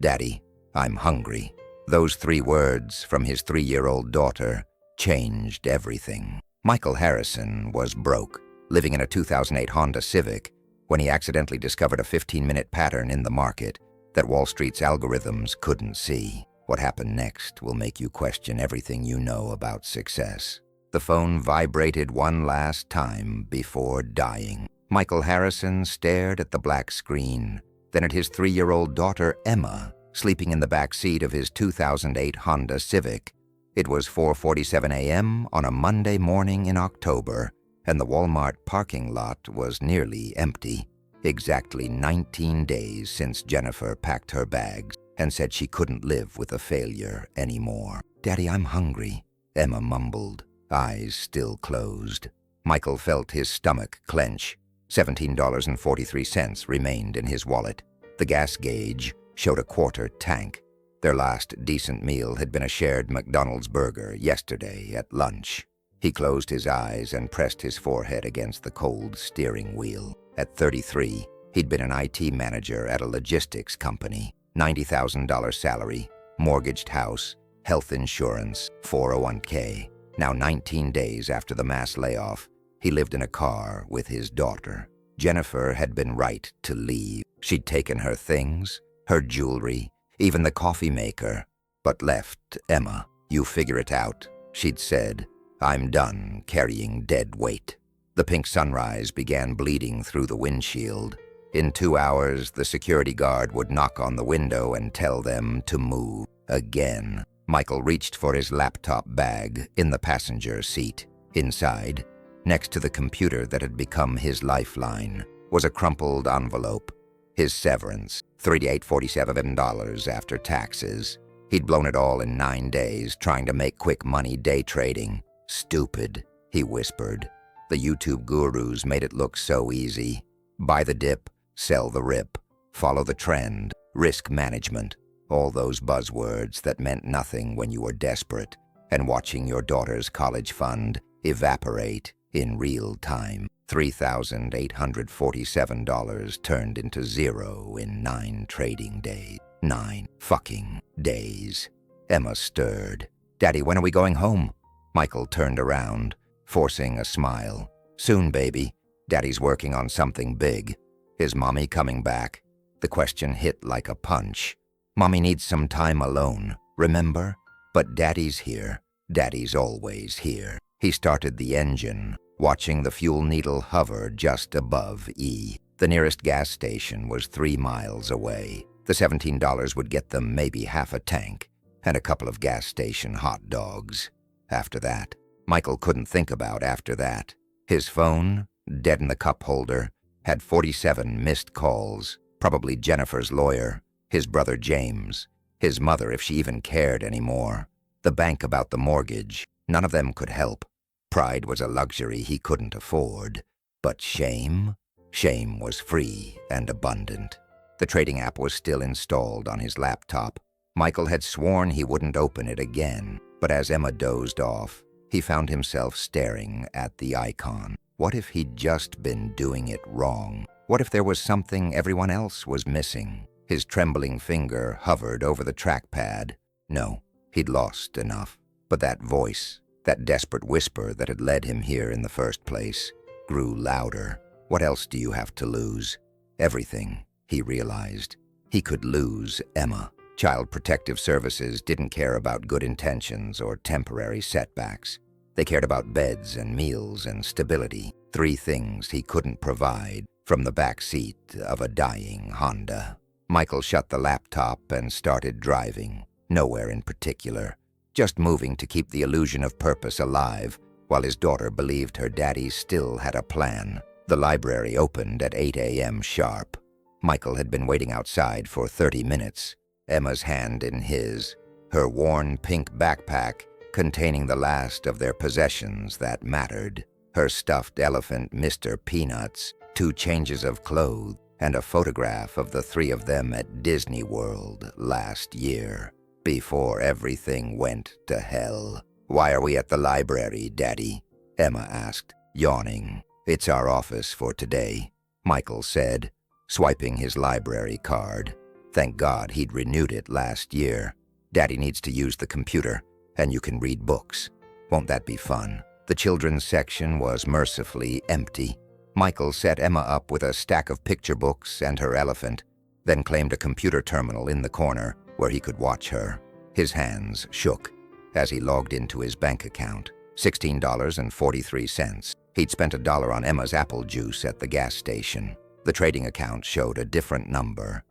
"Daddy, I'm hungry." Those 3 words from his 3-year-old daughter changed everything. Michael Harrison was broke, living in a 2008 Honda Civic, when he accidentally discovered a 15-minute pattern in the market that Wall Street's algorithms couldn't see. What happened next will make you question everything you know about success. The phone vibrated one last time before dying. Michael Harrison stared at the black screen, then at his 3-year-old daughter, Emma, sleeping in the back seat of his 2008 Honda Civic. It was 4:47 a.m. on a Monday morning in October, and the Walmart parking lot was nearly empty. Exactly 19 days since Jennifer packed her bags and said she couldn't live with a failure anymore. "Daddy, I'm hungry," Emma mumbled, eyes still closed. Michael felt his stomach clench. $17.43 remained in his wallet. The gas gauge showed a quarter tank. Their last decent meal had been a shared McDonald's burger yesterday at lunch. He closed his eyes and pressed his forehead against the cold steering wheel. At 33, he'd been an IT manager at a logistics company. $90,000 salary, mortgaged house, health insurance, 401k. Now 19 days after the mass layoff, he lived in a car with his daughter. Jennifer had been right to leave. She'd taken her things, her jewelry, even the coffee maker, but left Emma. "You figure it out," she'd said. "I'm done carrying dead weight." The pink sunrise began bleeding through the windshield. In 2 hours, the security guard would knock on the window and tell them to move again. Michael reached for his laptop bag in the passenger seat. Inside, next to the computer that had become his lifeline, was a crumpled envelope. His severance, $38.47 after taxes. He'd blown it all in 9 days trying to make quick money day trading. "Stupid," he whispered. The YouTube gurus made it look so easy. Buy the dip, sell the rip, follow the trend, risk management. All those buzzwords that meant nothing when you were desperate and watching your daughter's college fund evaporate in real time. $3,847 turned into zero in 9 trading days. 9 fucking days. Emma stirred. "Daddy, when are we going home?" Michael turned around, forcing a smile. "Soon, baby. Daddy's working on something big." "Is Mommy coming back?" The question hit like a punch. "Mommy needs some time alone, remember? But Daddy's here. Daddy's always here." He started the engine, watching the fuel needle hover just above E. The nearest gas station was 3 miles away. The $17 would get them maybe half a tank and a couple of gas station hot dogs. After that, Michael couldn't think about after that. His phone, dead in the cup holder, had 47 missed calls, probably Jennifer's lawyer, his brother James, his mother if she even cared anymore, the bank about the mortgage. None of them could help. Pride was a luxury he couldn't afford. But shame? Shame was free and abundant. The trading app was still installed on his laptop. Michael had sworn he wouldn't open it again, but as Emma dozed off, he found himself staring at the icon. What if he'd just been doing it wrong? What if there was something everyone else was missing? His trembling finger hovered over the trackpad. No, he'd lost enough. But that voice, that desperate whisper that had led him here in the first place, grew louder. What else do you have to lose? Everything, he realized. He could lose Emma. Child Protective Services didn't care about good intentions or temporary setbacks. They cared about beds and meals and stability, 3 things he couldn't provide from the back seat of a dying Honda. Michael shut the laptop and started driving, nowhere in particular, just moving to keep the illusion of purpose alive while his daughter believed her daddy still had a plan. The library opened at 8 a.m. sharp. Michael had been waiting outside for 30 minutes. Emma's hand in his, her worn pink backpack containing the last of their possessions that mattered, her stuffed elephant Mr. Peanuts, 2 changes of clothes, and a photograph of the 3 of them at Disney World last year, before everything went to hell. "Why are we at the library, Daddy?" Emma asked, yawning. "It's our office for today," Michael said, swiping his library card. Thank God he'd renewed it last year. Daddy needs to use the computer, and you can read books. Won't that be fun? The children's section was mercifully empty. Michael set Emma up with a stack of picture books and her elephant, then claimed a computer terminal in the corner where he could watch her. His hands shook as he logged into his bank account. $16.43. He'd spent $1 on Emma's apple juice at the gas station. The trading account showed a different number.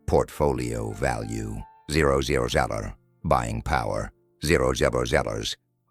Portfolio value, 000. Buying power, 000.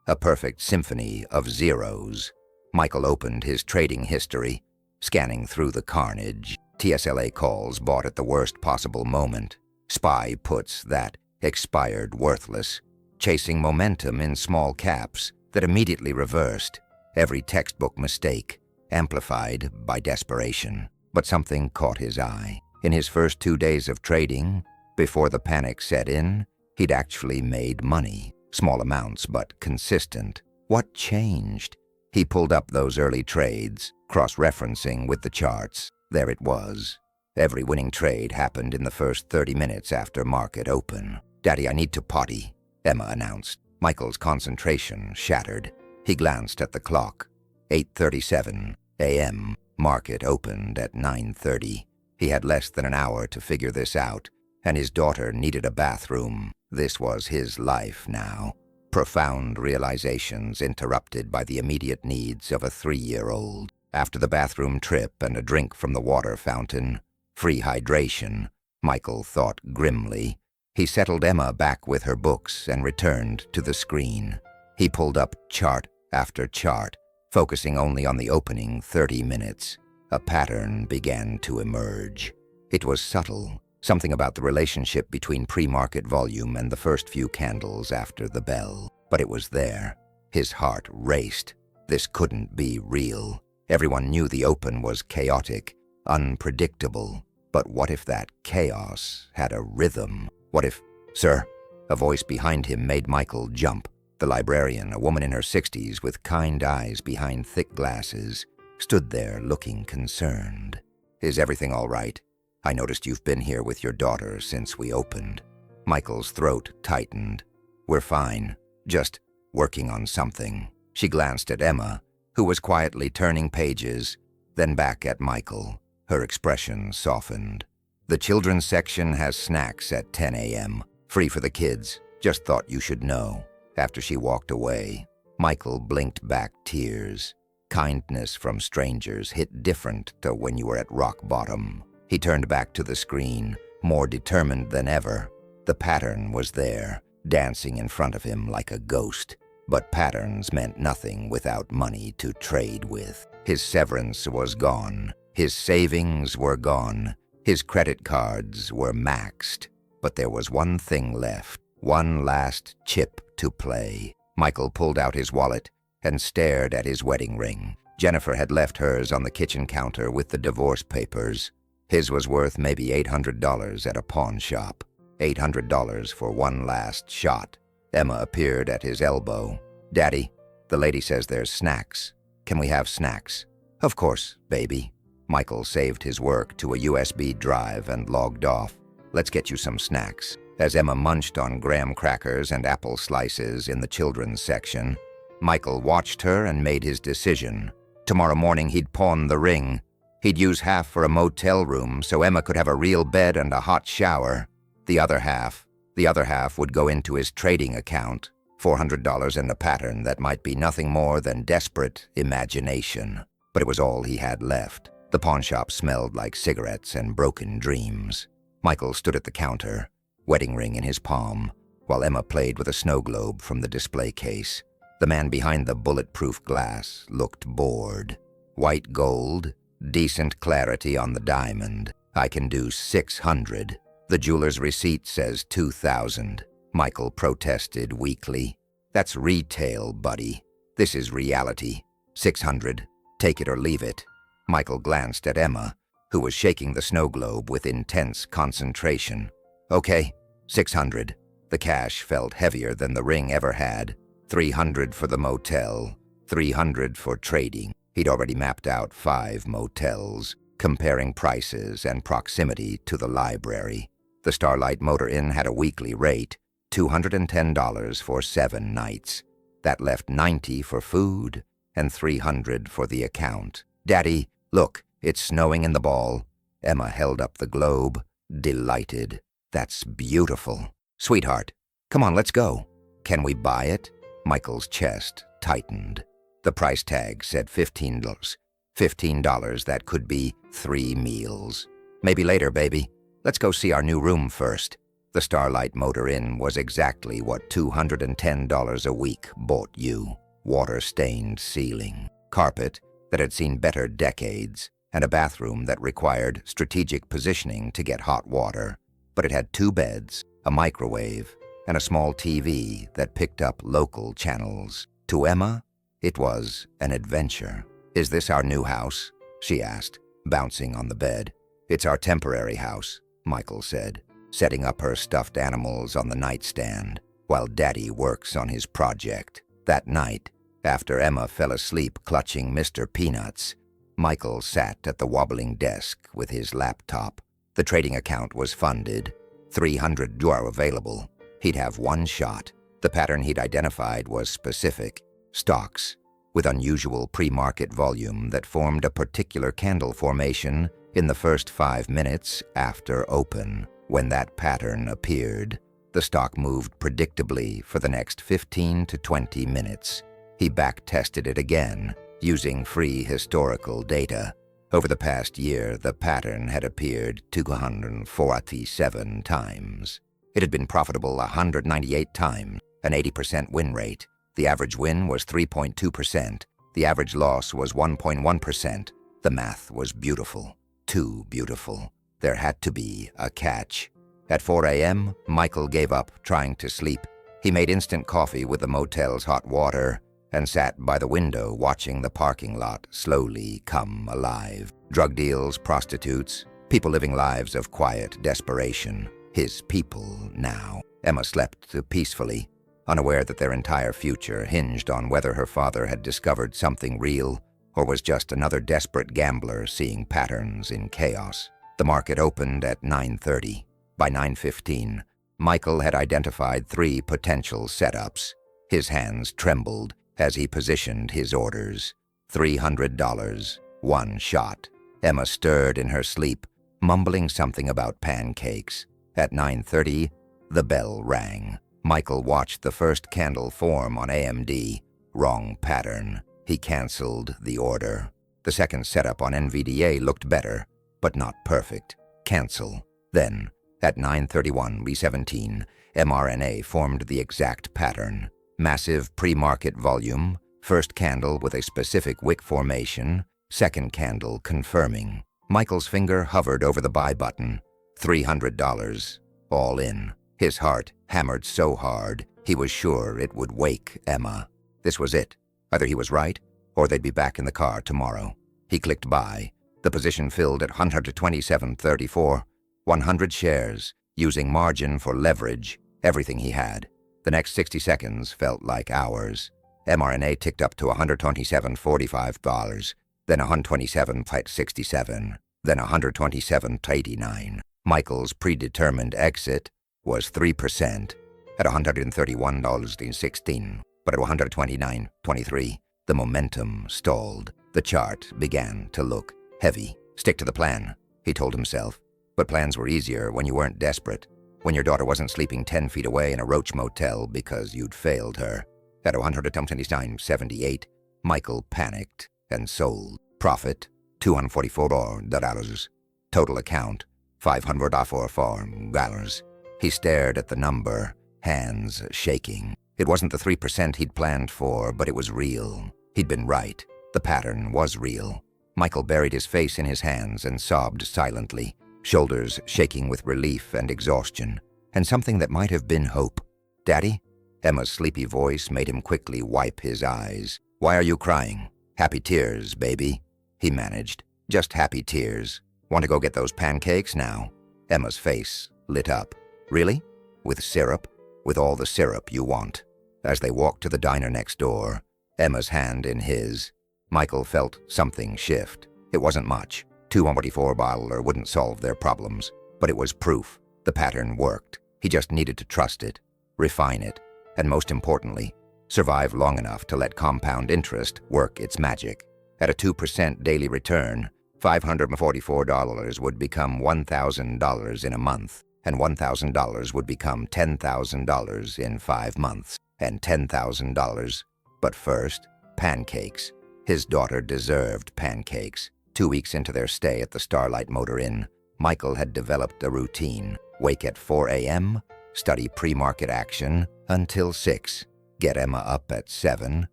A perfect symphony of zeros. Michael opened his trading history, scanning through the carnage. TSLA calls bought at the worst possible moment. SPY puts that expired worthless. Chasing momentum in small caps that immediately reversed. Every textbook mistake, amplified by desperation. But something caught his eye. In his first 2 days of trading, before the panic set in, he'd actually made money. Small amounts, but consistent. What changed? He pulled up those early trades, cross-referencing with the charts. There it was. Every winning trade happened in the first 30 minutes after market open. "Daddy, I need to potty," Emma announced. Michael's concentration shattered. He glanced at the clock. 8:37 a.m. Market opened at 9:30. He had less than an hour to figure this out, and his daughter needed a bathroom. This was his life now. Profound realizations interrupted by the immediate needs of a 3-year-old. After the bathroom trip and a drink from the water fountain, free hydration, Michael thought grimly. He settled Emma back with her books and returned to the screen. He pulled up chart after chart, focusing only on the opening 30 minutes. A pattern began to emerge. It was subtle, something about the relationship between pre-market volume and the first few candles after the bell. But it was there. His heart raced. This couldn't be real. Everyone knew the open was chaotic, unpredictable. But what if that chaos had a rhythm? What if, "Sir?" A voice behind him made Michael jump. The librarian, a woman in her 60s with kind eyes behind thick glasses, stood there looking concerned. "Is everything all right? I noticed you've been here with your daughter since we opened." Michael's throat tightened. "We're fine, just working on something." She glanced at Emma, who was quietly turning pages, then back at Michael. Her expression softened. "The children's section has snacks at 10 a.m. Free for the kids. Just thought you should know." After she walked away, Michael blinked back tears. Kindness from strangers hit different to when you were at rock bottom. He turned back to the screen, more determined than ever. The pattern was there, dancing in front of him like a ghost. But patterns meant nothing without money to trade with. His severance was gone. His savings were gone. His credit cards were maxed. But there was one thing left, one last chip to play. Michael pulled out his wallet and stared at his wedding ring. Jennifer had left hers on the kitchen counter with the divorce papers. His was worth maybe $800 at a pawn shop. $800 for one last shot. Emma appeared at his elbow. "Daddy, the lady says there's snacks. Can we have snacks?" "Of course, baby." Michael saved his work to a USB drive and logged off. "Let's get you some snacks." As Emma munched on graham crackers and apple slices in the children's section, Michael watched her and made his decision. Tomorrow morning he'd pawn the ring. He'd use half for a motel room so Emma could have a real bed and a hot shower. The other half would go into his trading account, $400 and a pattern that might be nothing more than desperate imagination. But it was all he had left. The pawn shop smelled like cigarettes and broken dreams. Michael stood at the counter, wedding ring in his palm, while Emma played with a snow globe from the display case. The man behind the bulletproof glass looked bored. "White gold, decent clarity on the diamond. I can do 600. The jeweler's receipt says 2,000. Michael protested weakly. "That's retail, buddy. This is reality. 600. Take it or leave it." Michael glanced at Emma, who was shaking the snow globe with intense concentration. "Okay, 600. The cash felt heavier than the ring ever had. 300 for the motel, 300 for trading. He'd already mapped out 5 motels. comparing prices and proximity to the library. The Starlight Motor Inn had a weekly rate, $210 for 7 nights. That left $90 for food and $300 for the account. "Daddy, look, it's snowing in the ball." Emma held up the globe, delighted. "That's beautiful." "Sweetheart, come on, let's go." "Can we buy it?" Michael's chest tightened. The price tag said $15. $15 that could be 3 meals. "Maybe later, baby. Let's go see our new room first." The Starlight Motor Inn was exactly what $210 a week bought you. Water-stained ceiling, carpet that had seen better decades, and a bathroom that required strategic positioning to get hot water. But it had 2 beds, a microwave, and a small TV that picked up local channels. To Emma, it was an adventure. "Is this our new house?" she asked, bouncing on the bed. "It's our temporary house," Michael said, setting up her stuffed animals on the nightstand while Daddy works on his project. That night, after Emma fell asleep clutching Mr. Peanuts, Michael sat at the wobbling desk with his laptop. The trading account was funded, $300 available. He'd have one shot. The pattern he'd identified was specific: stocks with unusual pre-market volume that formed a particular candle formation in the first 5 minutes after open. When that pattern appeared, the stock moved predictably for the next 15 to 20 minutes. He back-tested it again, using free historical data. Over the past year, the pattern had appeared 247 times. It had been profitable 198 times, an 80% win rate. The average win was 3.2%. The average loss was 1.1%. The math was beautiful. Too beautiful. There had to be a catch. At 4 a.m., Michael gave up trying to sleep. He made instant coffee with the motel's hot water and sat by the window watching the parking lot slowly come alive. Drug deals, prostitutes, people living lives of quiet desperation. His people now. Emma slept peacefully, unaware that their entire future hinged on whether her father had discovered something real or was just another desperate gambler seeing patterns in chaos. The market opened at 9:30. By 9:15, Michael had identified 3 potential setups. His hands trembled as he positioned his orders. $300, 1 shot. Emma stirred in her sleep, mumbling something about pancakes. At 9:30, the bell rang. Michael watched the first candle form on AMD. Wrong pattern. He canceled the order. The second setup on NVDA looked better, but not perfect. Cancel. Then, at 9:31, 17, mRNA formed the exact pattern. Massive pre-market volume, first candle with a specific wick formation, second candle confirming. Michael's finger hovered over the buy button. $300, all in. His heart hammered so hard, he was sure it would wake Emma. This was it. Either he was right, or they'd be back in the car tomorrow. He clicked buy. The position filled at 127.34, 100 shares, using margin for leverage, everything he had. The next 60 seconds felt like hours. mRNA ticked up to $127.45, then $127.67, then $127.89. Michael's predetermined exit was 3% at $131.16, but at $129.23, the momentum stalled. The chart began to look heavy. "Stick to the plan," he told himself. But plans were easier when you weren't desperate, when your daughter wasn't sleeping 10 feet away in a roach motel because you'd failed her. At $129.78, Michael panicked and sold. Profit, $244. Total account, $544. He stared at the number, hands shaking. It wasn't the 3% he'd planned for, but it was real. He'd been right. The pattern was real. Michael buried his face in his hands and sobbed silently, shoulders shaking with relief and exhaustion, and something that might have been hope. "Daddy?" Emma's sleepy voice made him quickly wipe his eyes. "Why are you crying?" "Happy tears, baby," he managed. "Just happy tears. Want to go get those pancakes now?" Emma's face lit up. "Really? With syrup? With all the syrup you want?" As they walked to the diner next door, Emma's hand in his, Michael felt something shift. It wasn't much. 244 bottler wouldn't solve their problems, but it was proof. The pattern worked. He just needed to trust it, refine it, and most importantly, survive long enough to let compound interest work its magic. At a 2% daily return, $544 would become $1,000 in a month, and $1,000 would become $10,000 in 5 months, and $10,000. But first, pancakes. His daughter deserved pancakes. 2 weeks into their stay at the Starlight Motor Inn, Michael had developed a routine. Wake at 4 a.m., study pre-market action until 6, get Emma up at 7,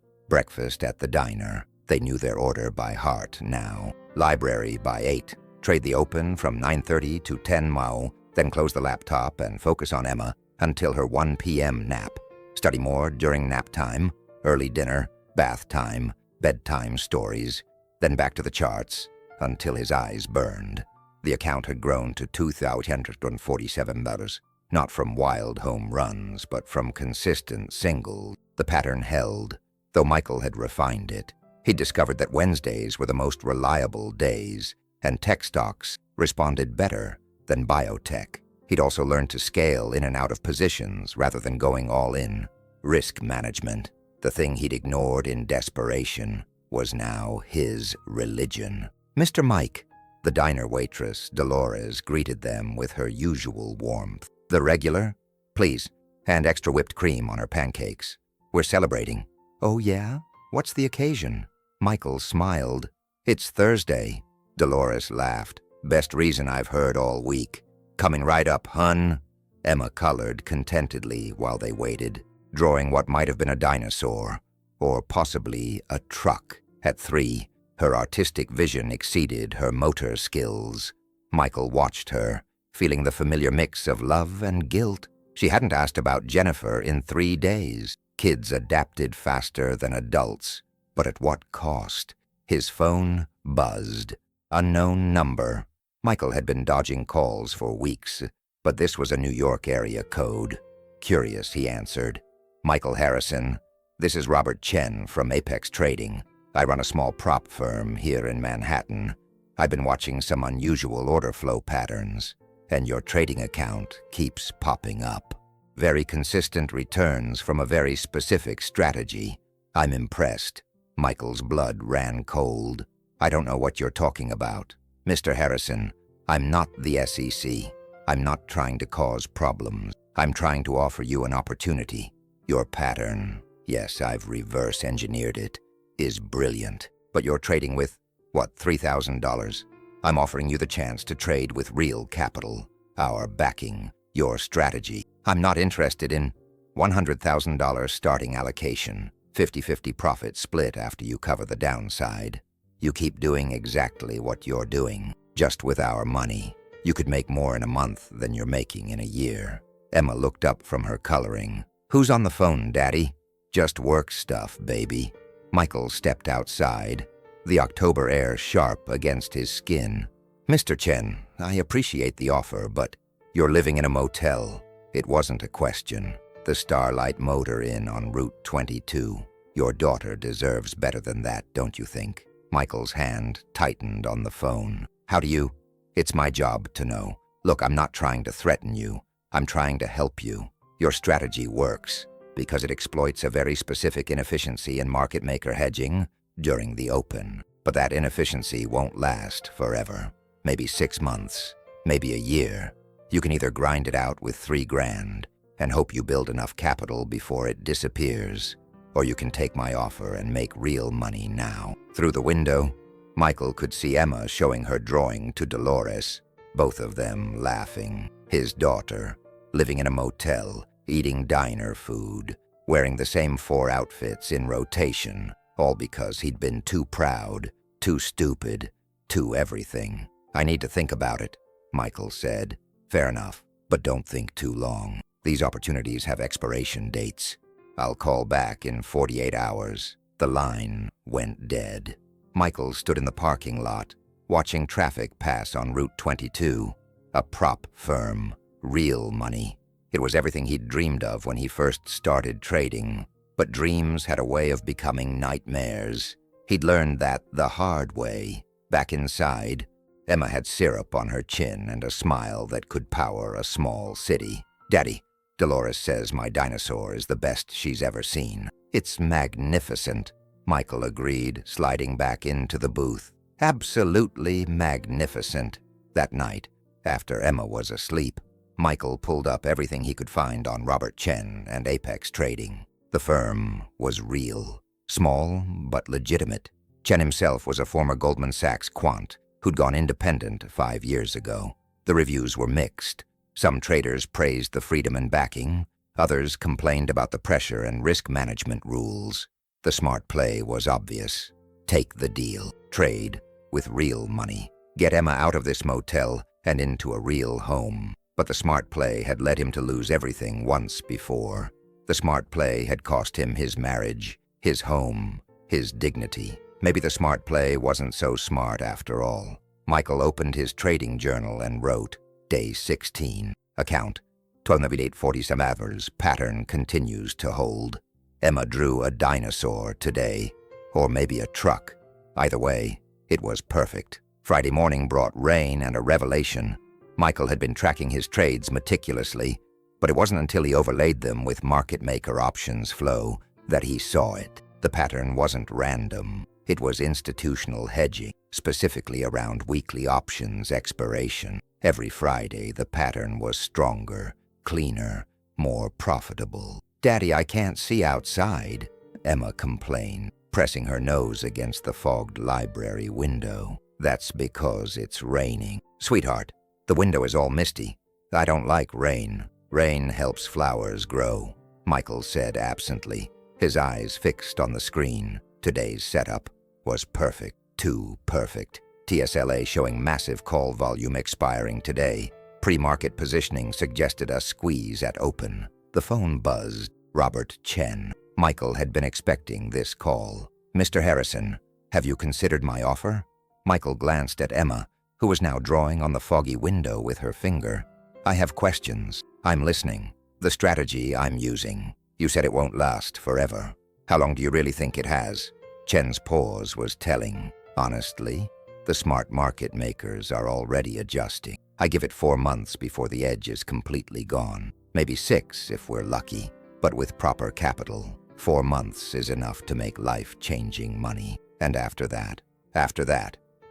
breakfast at the diner. They knew their order by heart now. Library by 8, trade the open from 9:30 to 10 Mao, then close the laptop and focus on Emma until her 1 p.m. nap. Study more during nap time, early dinner, bath time, bedtime stories, then back to the charts until his eyes burned. The account had grown to $2,247, not from wild home runs, but from consistent singles. The pattern held, though Michael had refined it. He'd discovered that Wednesdays were the most reliable days, and tech stocks responded better than biotech. He'd also learned to scale in and out of positions rather than going all in. Risk management, the thing he'd ignored in desperation, was now his religion. "Mr. Mike," the diner waitress, Dolores, greeted them with her usual warmth. "The regular? Please, and extra whipped cream on her pancakes. We're celebrating." "Oh yeah? What's the occasion?" Michael smiled. "It's Thursday." Dolores laughed. "Best reason I've heard all week. Coming right up, hun." Emma colored contentedly while they waited, drawing what might have been a dinosaur, or possibly a truck. At 3, her artistic vision exceeded her motor skills. Michael watched her, feeling the familiar mix of love and guilt. She hadn't asked about Jennifer in 3 days. Kids adapted faster than adults. But at what cost? His phone buzzed. Unknown number. Michael had been dodging calls for weeks, but this was a New York area code. Curious, he answered. "Michael Harrison, this is Robert Chen from Apex Trading. I run a small prop firm here in Manhattan. I've been watching some unusual order flow patterns, and your trading account keeps popping up. Very consistent returns from a very specific strategy. I'm impressed." Michael's blood ran cold. "I don't know what you're talking about. Mr. Harrison, I'm not the SEC. I'm not trying to cause problems. I'm trying to offer you an opportunity. Your pattern, yes, I've reverse engineered it, is brilliant. But you're trading with, what, $3,000? I'm offering you the chance to trade with real capital, our backing, your strategy. I'm not interested in $100,000 starting allocation, 50-50 profit split after you cover the downside. You keep doing exactly what you're doing, just with our money. You could make more in a month than you're making in a year." Emma looked up from her coloring. "Who's on the phone, Daddy?" "Just work stuff, baby." Michael stepped outside, the October air sharp against his skin. "Mr. Chen, I appreciate the offer, but you're living in a motel." It wasn't a question. "The Starlight Motor Inn on Route 22. Your daughter deserves better than that, don't you think?" Michael's hand tightened on the phone. "How do you? It's my job to know. Look, I'm not trying to threaten you. I'm trying to help you. Your strategy works because it exploits a very specific inefficiency in market maker hedging during the open. But that inefficiency won't last forever. Maybe 6 months, maybe a year. You can either grind it out with $3,000 and hope you build enough capital before it disappears, or you can take my offer and make real money now." Through the window, Michael could see Emma showing her drawing to Dolores, both of them laughing. His daughter, living in a motel, eating diner food, wearing the same 4 outfits in rotation, all because he'd been too proud, too stupid, too everything. "I need to think about it," Michael said. "Fair enough, but don't think too long. These opportunities have expiration dates. I'll call back in 48 hours. The line went dead. Michael stood in the parking lot, watching traffic pass on Route 22. A prop firm. Real money. It was everything he'd dreamed of when he first started trading. But dreams had a way of becoming nightmares. He'd learned that the hard way. Back inside, Emma had syrup on her chin and a smile that could power a small city. "Daddy, Dolores says my dinosaur is the best she's ever seen." "It's magnificent," Michael agreed, sliding back into the booth. "Absolutely magnificent." That night, after Emma was asleep, Michael pulled up everything he could find on Robert Chen and Apex Trading. The firm was real. Small, but legitimate. Chen himself was a former Goldman Sachs quant who'd gone independent 5 years ago. The reviews were mixed. Some traders praised the freedom and backing. Others complained about the pressure and risk management rules. The smart play was obvious. Take the deal. Trade with real money. Get Emma out of this motel and into a real home. But the smart play had led him to lose everything once before. The smart play had cost him his marriage, his home, his dignity. Maybe the smart play wasn't so smart after all. Michael opened his trading journal and wrote, Day 16. Account. 12:47 hours. Pattern continues to hold. Emma drew a dinosaur today. Or maybe a truck. Either way, it was perfect. Friday morning brought rain and a revelation. Michael had been tracking his trades meticulously, but it wasn't until he overlaid them with market maker options flow that he saw it. The pattern wasn't random. It was institutional hedging, specifically around weekly options expiration. Every Friday, the pattern was stronger, cleaner, more profitable. "Daddy, I can't see outside," Emma complained, pressing her nose against the fogged library window. "That's because it's raining." "Sweetheart, the window is all misty. I don't like rain. Rain helps flowers grow," Michael said absently, his eyes fixed on the screen. Today's setup was perfect. Too perfect. TSLA showing massive call volume expiring today. Pre-market positioning suggested a squeeze at open. The phone buzzed. Robert Chen. Michael had been expecting this call. "Mr. Harrison, have you considered my offer?" Michael glanced at Emma, who was now drawing on the foggy window with her finger. "I have questions. I'm listening. The strategy I'm using. You said it won't last forever. How long do you really think it has?" Chen's pause was telling. "Honestly, the smart market makers are already adjusting. I give it 4 months before the edge is completely gone. Maybe 6 if we're lucky. But with proper capital, 4 months is enough to make life-changing money. And after that,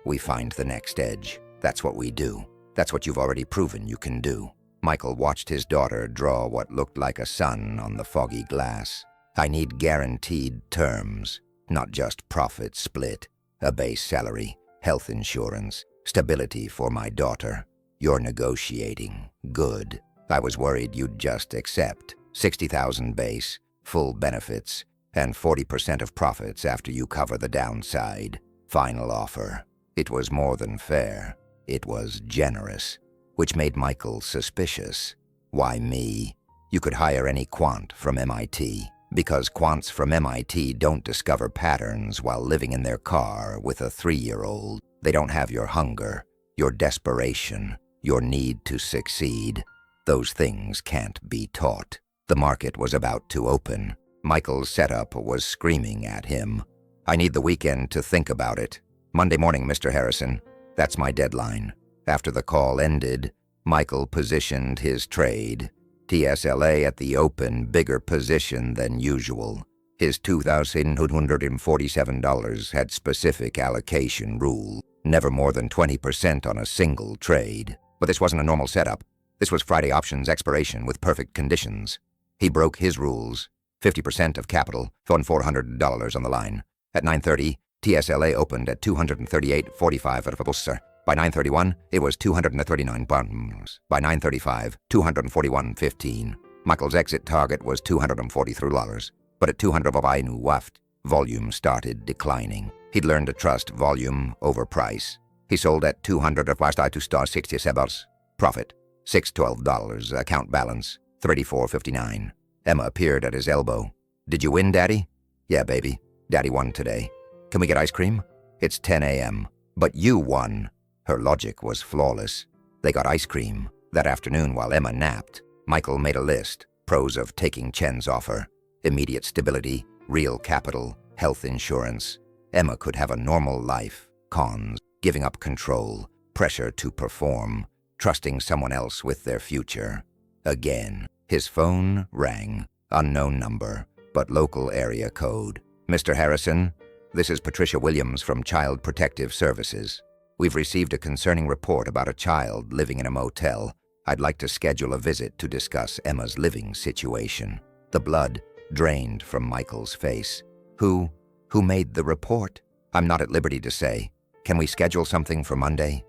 we find the next edge. That's what we do. That's what you've already proven you can do." Michael watched his daughter draw what looked like a sun on the foggy glass. "I need guaranteed terms, not just profit split. A base salary, health insurance, stability for my daughter. You're negotiating. Good. I was worried you'd just accept. 60,000 base, full benefits, and 40% of profits after you cover the downside. Final offer." It was more than fair. It was generous, which made Michael suspicious. "Why me? You could hire any quant from MIT. Because quants from MIT don't discover patterns while living in their car with a 3-year-old. They don't have your hunger, your desperation, your need to succeed. Those things can't be taught." The market was about to open. Michael's setup was screaming at him. "I need the weekend to think about it. Monday morning, Mr. Harrison. That's my deadline." After the call ended, Michael positioned his trade. TSLA at the open, bigger position than usual. His $2,247 had specific allocation rule. Never more than 20% on a single trade. But this wasn't a normal setup. This was Friday options expiration with perfect conditions. He broke his rules. 50% of capital, throwing $400 on the line. At 9:30, TSLA opened at 238.45 at a pulsar. By 9:31, it was 239 pounds. By 9:35, 241.15. Michael's exit target was $243. But at 200 of Ainu waft, volume started declining. He'd learned to trust volume over price. He sold at 200 of last I to star 67. Profit, $612. Account balance, $34.59. Emma appeared at his elbow. "Did you win, Daddy?" "Yeah, baby. Daddy won today. Can we get ice cream?" "It's 10 a.m. "But you won." Her logic was flawless. They got ice cream. That afternoon while Emma napped, Michael made a list. Pros of taking Chen's offer. Immediate stability, real capital, health insurance. Emma could have a normal life. Cons, giving up control, pressure to perform, trusting someone else with their future. Again, his phone rang, unknown number, but local area code. Mr. Harrison, this is Patricia Williams from Child Protective Services. We've received a concerning report about a child living in a motel. I'd like to schedule a visit to discuss Emma's living situation. The blood drained from Michael's face. Who made the report? I'm not at liberty to say. Can we schedule something for Monday?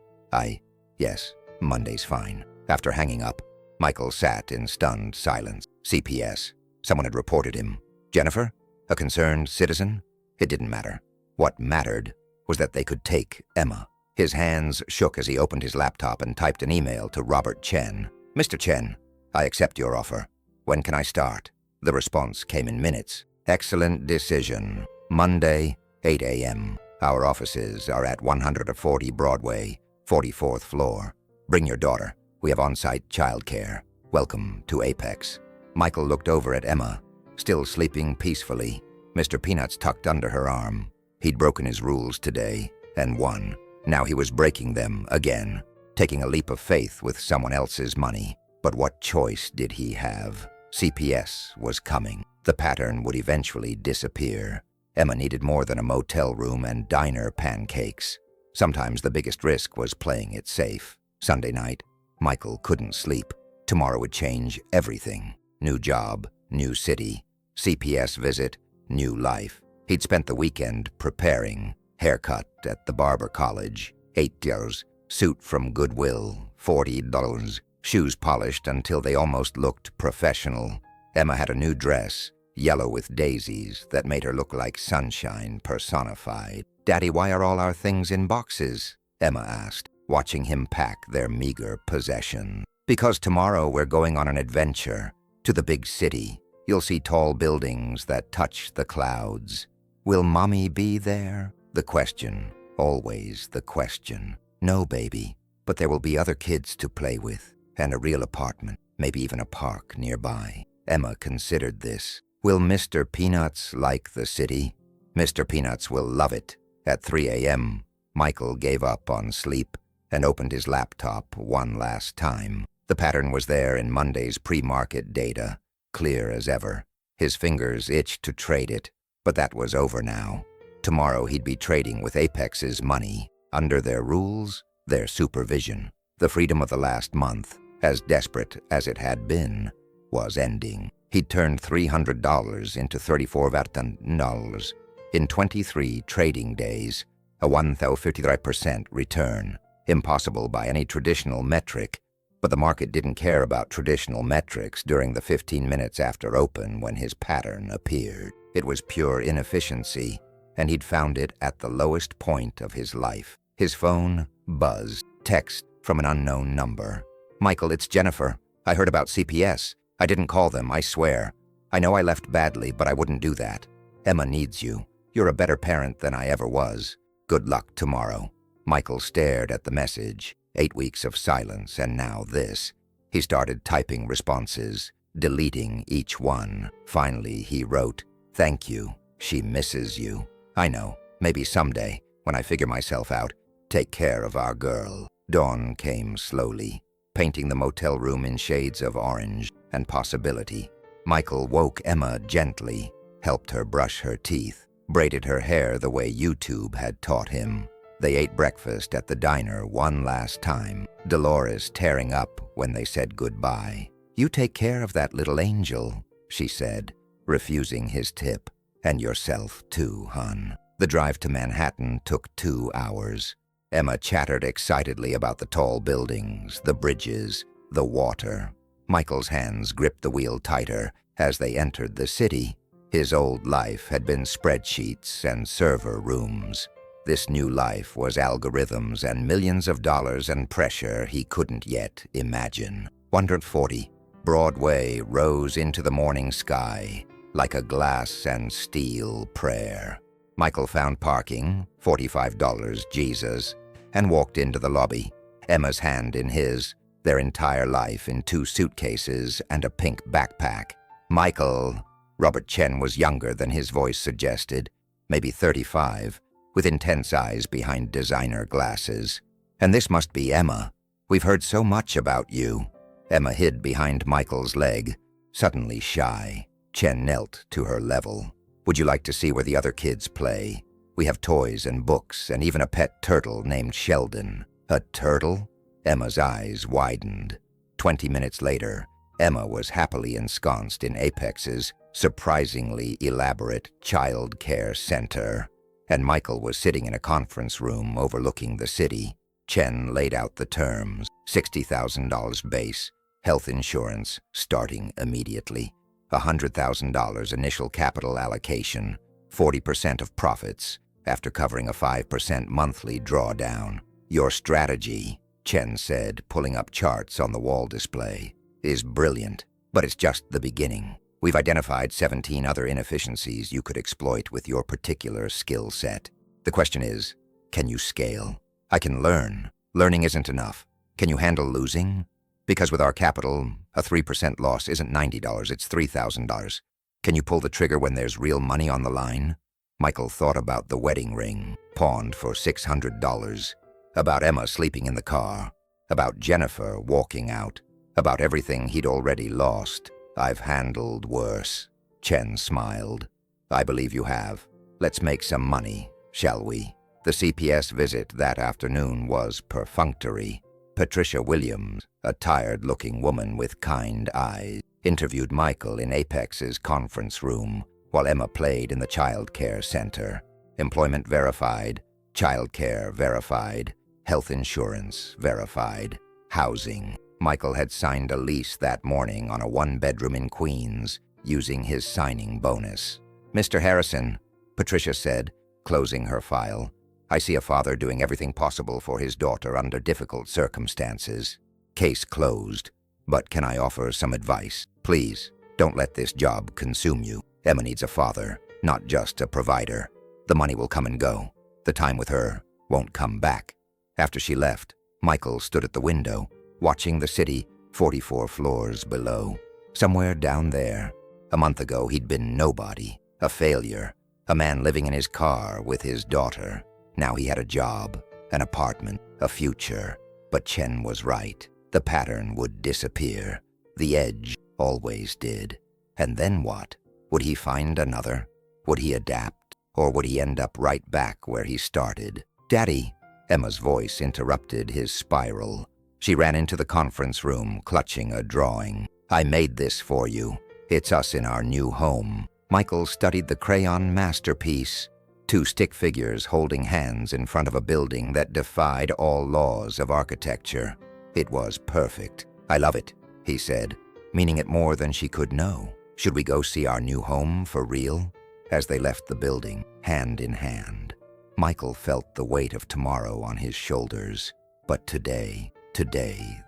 Yes, Monday's fine. After hanging up, Michael sat in stunned silence. CPS. Someone had reported him. Jennifer? A concerned citizen? It didn't matter. What mattered was that they could take Emma. His hands shook as he opened his laptop and typed an email to Robert Chen. Mr. Chen, I accept your offer. When can I start? The response came in minutes. Excellent decision. Monday, 8 a.m. Our offices are at 140 Broadway, 44th floor. Bring your daughter. We have on-site childcare. Welcome to Apex. Michael looked over at Emma, still sleeping peacefully, Mr. Peanuts tucked under her arm. He'd broken his rules today, and won. Now he was breaking them again, taking a leap of faith with someone else's money. But what choice did he have? CPS was coming. The pattern would eventually disappear. Emma needed more than a motel room and diner pancakes. Sometimes the biggest risk was playing it safe. Sunday night, Michael couldn't sleep. Tomorrow would change everything. New job, new city, CPS visit, new life. He'd spent the weekend preparing. Haircut at the barber college, $8. Suit from Goodwill, $40. Shoes polished until they almost looked professional. Emma had a new dress, yellow with daisies, that made her look like sunshine personified. Daddy, why are all our things in boxes? Emma asked, watching him pack their meager possessions. Because tomorrow we're going on an adventure. To the big city. You'll see tall buildings that touch the clouds. Will Mommy be there? The question. Always the question. No, baby. But there will be other kids to play with. And a real apartment. Maybe even a park nearby. Emma considered this. Will Mr. Peanuts like the city? Mr. Peanuts will love it. At 3 a.m., Michael gave up on sleep and opened his laptop one last time. The pattern was there in Monday's pre-market data, clear as ever. His fingers itched to trade it, but that was over now. Tomorrow he'd be trading with Apex's money, under their rules, their supervision. The freedom of the last month, as desperate as it had been, was ending. He'd turned $300 into $34,000 in 23 trading days, a 1,053% return. Impossible by any traditional metric, but the market didn't care about traditional metrics during the 15 minutes after open when his pattern appeared. It was pure inefficiency, and he'd found it at the lowest point of his life. His phone buzzed. Text from an unknown number. Michael, it's Jennifer. I heard about CPS. I didn't call them, I swear. I know I left badly, but I wouldn't do that. Emma needs you. You're a better parent than I ever was. Good luck tomorrow. Michael stared at the message. 8 weeks of silence, and now this. He started typing responses, deleting each one. Finally, he wrote, "Thank you. She misses you. I know. Maybe someday, when I figure myself out, take care of our girl." Dawn came slowly, painting the motel room in shades of orange and possibility. Michael woke Emma gently, helped her brush her teeth, braided her hair the way YouTube had taught him. They ate breakfast at the diner one last time, Dolores tearing up when they said goodbye. "You take care of that little angel," she said, refusing his tip. "And yourself too, hon." The drive to Manhattan took 2 hours. Emma chattered excitedly about the tall buildings, the bridges, the water. Michael's hands gripped the wheel tighter as they entered the city. His old life had been spreadsheets and server rooms. This new life was algorithms and millions of dollars and pressure he couldn't yet imagine. 140 Broadway rose into the morning sky like a glass and steel prayer. Michael found parking, $45 Jesus, and walked into the lobby, Emma's hand in his, their entire life in 2 suitcases and a pink backpack. Michael, Robert Chen was younger than his voice suggested, maybe 35, with intense eyes behind designer glasses. And this must be Emma. We've heard so much about you. Emma hid behind Michael's leg, suddenly shy. Chen knelt to her level. Would you like to see where the other kids play? We have toys and books and even a pet turtle named Sheldon. A turtle? Emma's eyes widened. 20 minutes later, Emma was happily ensconced in Apex's surprisingly elaborate child care center, and Michael was sitting in a conference room overlooking the city. Chen laid out the terms: $60,000 base, health insurance starting immediately, $100,000 initial capital allocation, 40% of profits after covering a 5% monthly drawdown. Your strategy, Chen said, pulling up charts on the wall display, is brilliant, but it's just the beginning. We've identified 17 other inefficiencies you could exploit with your particular skill set. The question is, can you scale? I can learn. Learning isn't enough. Can you handle losing? Because with our capital, a 3% loss isn't $90, it's $3,000. Can you pull the trigger when there's real money on the line? Michael thought about the wedding ring, pawned for $600, about Emma sleeping in the car, about Jennifer walking out, about everything he'd already lost. I've handled worse. Chen smiled. I believe you have. Let's make some money, shall we? The CPS visit that afternoon was perfunctory. Patricia Williams, a tired-looking woman with kind eyes, interviewed Michael in Apex's conference room while Emma played in the child care center. Employment verified, child care verified, health insurance verified, housing. Michael had signed a lease that morning on a one-bedroom in Queens using his signing bonus. Mr. Harrison, Patricia said, closing her file, I see a father doing everything possible for his daughter under difficult circumstances. Case closed. But can I offer some advice? Please, don't let this job consume you. Emma needs a father, not just a provider. The money will come and go. The time with her won't come back. After she left, Michael stood at the window, watching the city 44 floors below. Somewhere down there, a month ago he'd been nobody, a failure, a man living in his car with his daughter. Now he had a job, an apartment, a future. But Chen was right. The pattern would disappear. The edge always did. And then what? Would he find another? Would he adapt? Or would he end up right back where he started? Daddy, Emma's voice interrupted his spiral. She ran into the conference room, clutching a drawing. I made this for you. It's us in our new home. Michael studied the crayon masterpiece. 2 stick figures holding hands in front of a building that defied all laws of architecture. It was perfect. I love it, he said, meaning it more than she could know. Should we go see our new home for real? As they left the building, hand in hand, Michael felt the weight of tomorrow on his shoulders. But today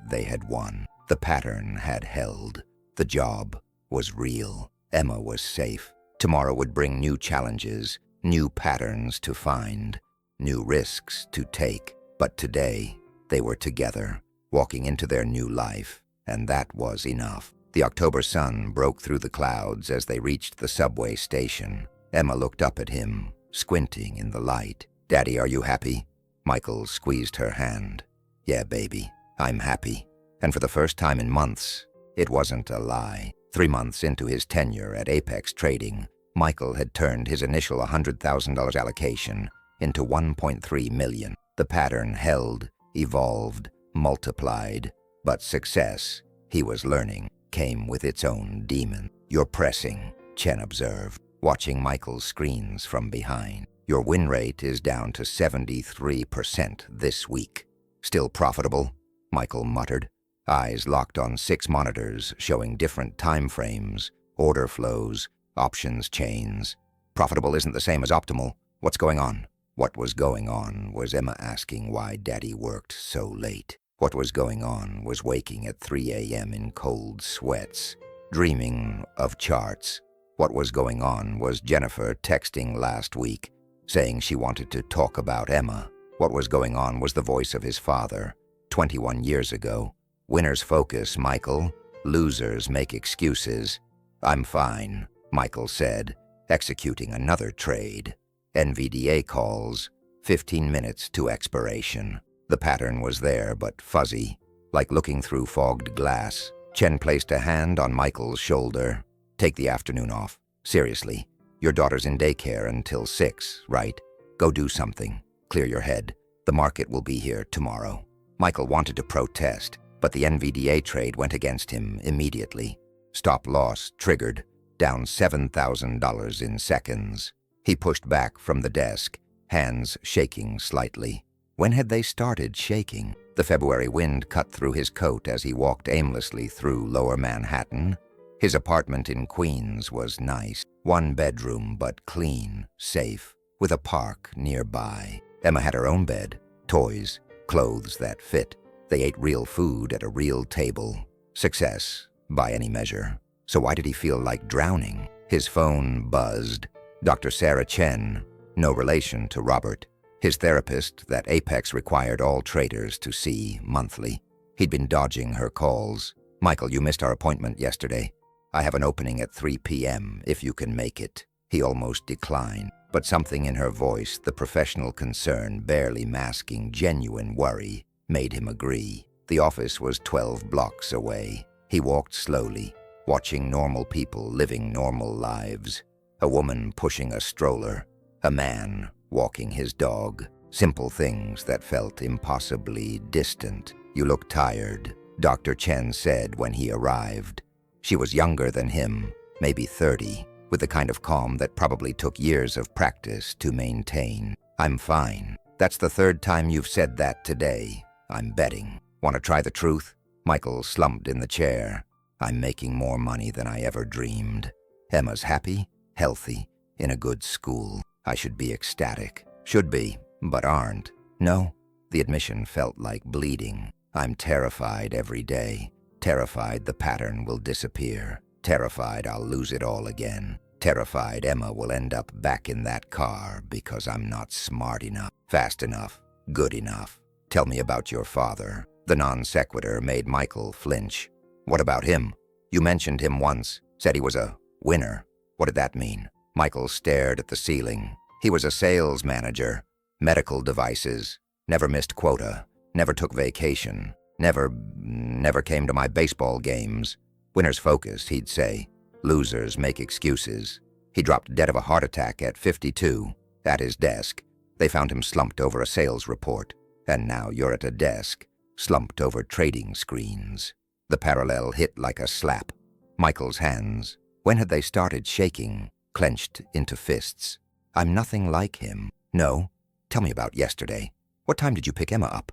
they had won. The pattern had held. The job was real. Emma was safe. Tomorrow would bring new challenges, new patterns to find, new risks to take. But today, they were together, walking into their new life, and that was enough. The October sun broke through the clouds as they reached the subway station. Emma looked up at him, squinting in the light. Daddy, are you happy? Michael squeezed her hand. Yeah, baby, I'm happy. And for the first time in months, it wasn't a lie. 3 months into his tenure at Apex Trading, Michael had turned his initial $100,000 allocation into $1.3 million. The pattern held, evolved, multiplied, but success, he was learning, came with its own demon. You're pressing, Chen observed, watching Michael's screens from behind. Your win rate is down to 73% this week. Still profitable? Michael muttered, eyes locked on 6 monitors showing different time frames, order flows, options chains. Profitable isn't the same as optimal. What's going on? What was going on was Emma asking why Daddy worked so late. What was going on was waking at 3 a.m. in cold sweats, dreaming of charts. What was going on was Jennifer texting last week, saying she wanted to talk about Emma. What was going on was the voice of his father, 21 years ago. Winners focus, Michael. Losers make excuses. I'm fine, Michael said, executing another trade. NVDA calls, 15 minutes to expiration. The pattern was there, but fuzzy, like looking through fogged glass. Chen placed a hand on Michael's shoulder. Take the afternoon off. Seriously, your daughter's in daycare until 6, right? Go do something. Clear your head. The market will be here tomorrow. Michael wanted to protest, but the NVDA trade went against him immediately. Stop loss triggered, down $7,000 in seconds. He pushed back from the desk, hands shaking slightly. When had they started shaking? The February wind cut through his coat as he walked aimlessly through Lower Manhattan. His apartment in Queens was nice. 1 bedroom, but clean, safe, with a park nearby. Emma had her own bed, toys, clothes that fit. They ate real food at a real table. Success, by any measure. So why did he feel like drowning? His phone buzzed. Dr. Sarah Chen, no relation to Robert. His therapist that Apex required all traders to see monthly. He'd been dodging her calls. Michael, you missed our appointment yesterday. I have an opening at 3 p.m. if you can make it. He almost declined, but something in her voice, the professional concern barely masking genuine worry, made him agree. The office was 12 blocks away. He walked slowly, watching normal people living normal lives. A woman pushing a stroller, a man walking his dog. Simple things that felt impossibly distant. You look tired, Dr. Chen said when he arrived. She was younger than him, maybe 30, with the kind of calm that probably took years of practice to maintain. I'm fine. That's the 3rd time you've said that today. I'm betting. Want to try the truth? Michael slumped in the chair. I'm making more money than I ever dreamed. Emma's happy, healthy, in a good school. I should be ecstatic. Should be, but aren't. No, the admission felt like bleeding. I'm terrified every day. Terrified the pattern will disappear. Terrified I'll lose it all again. Terrified Emma will end up back in that car because I'm not smart enough, fast enough, good enough. Tell me about your father. The non sequitur made Michael flinch. What about him? You mentioned him once, said he was a winner. What did that mean? Michael stared at the ceiling. He was a sales manager. Medical devices. Never missed quota. Never took vacation. Never came to my baseball games. Winners focus, he'd say. Losers make excuses. He dropped dead of a heart attack at 52, at his desk. They found him slumped over a sales report. And now you're at a desk, slumped over trading screens. The parallel hit like a slap. Michael's hands, when had they started shaking, clenched into fists? I'm nothing like him. No. Tell me about yesterday. What time did you pick Emma up?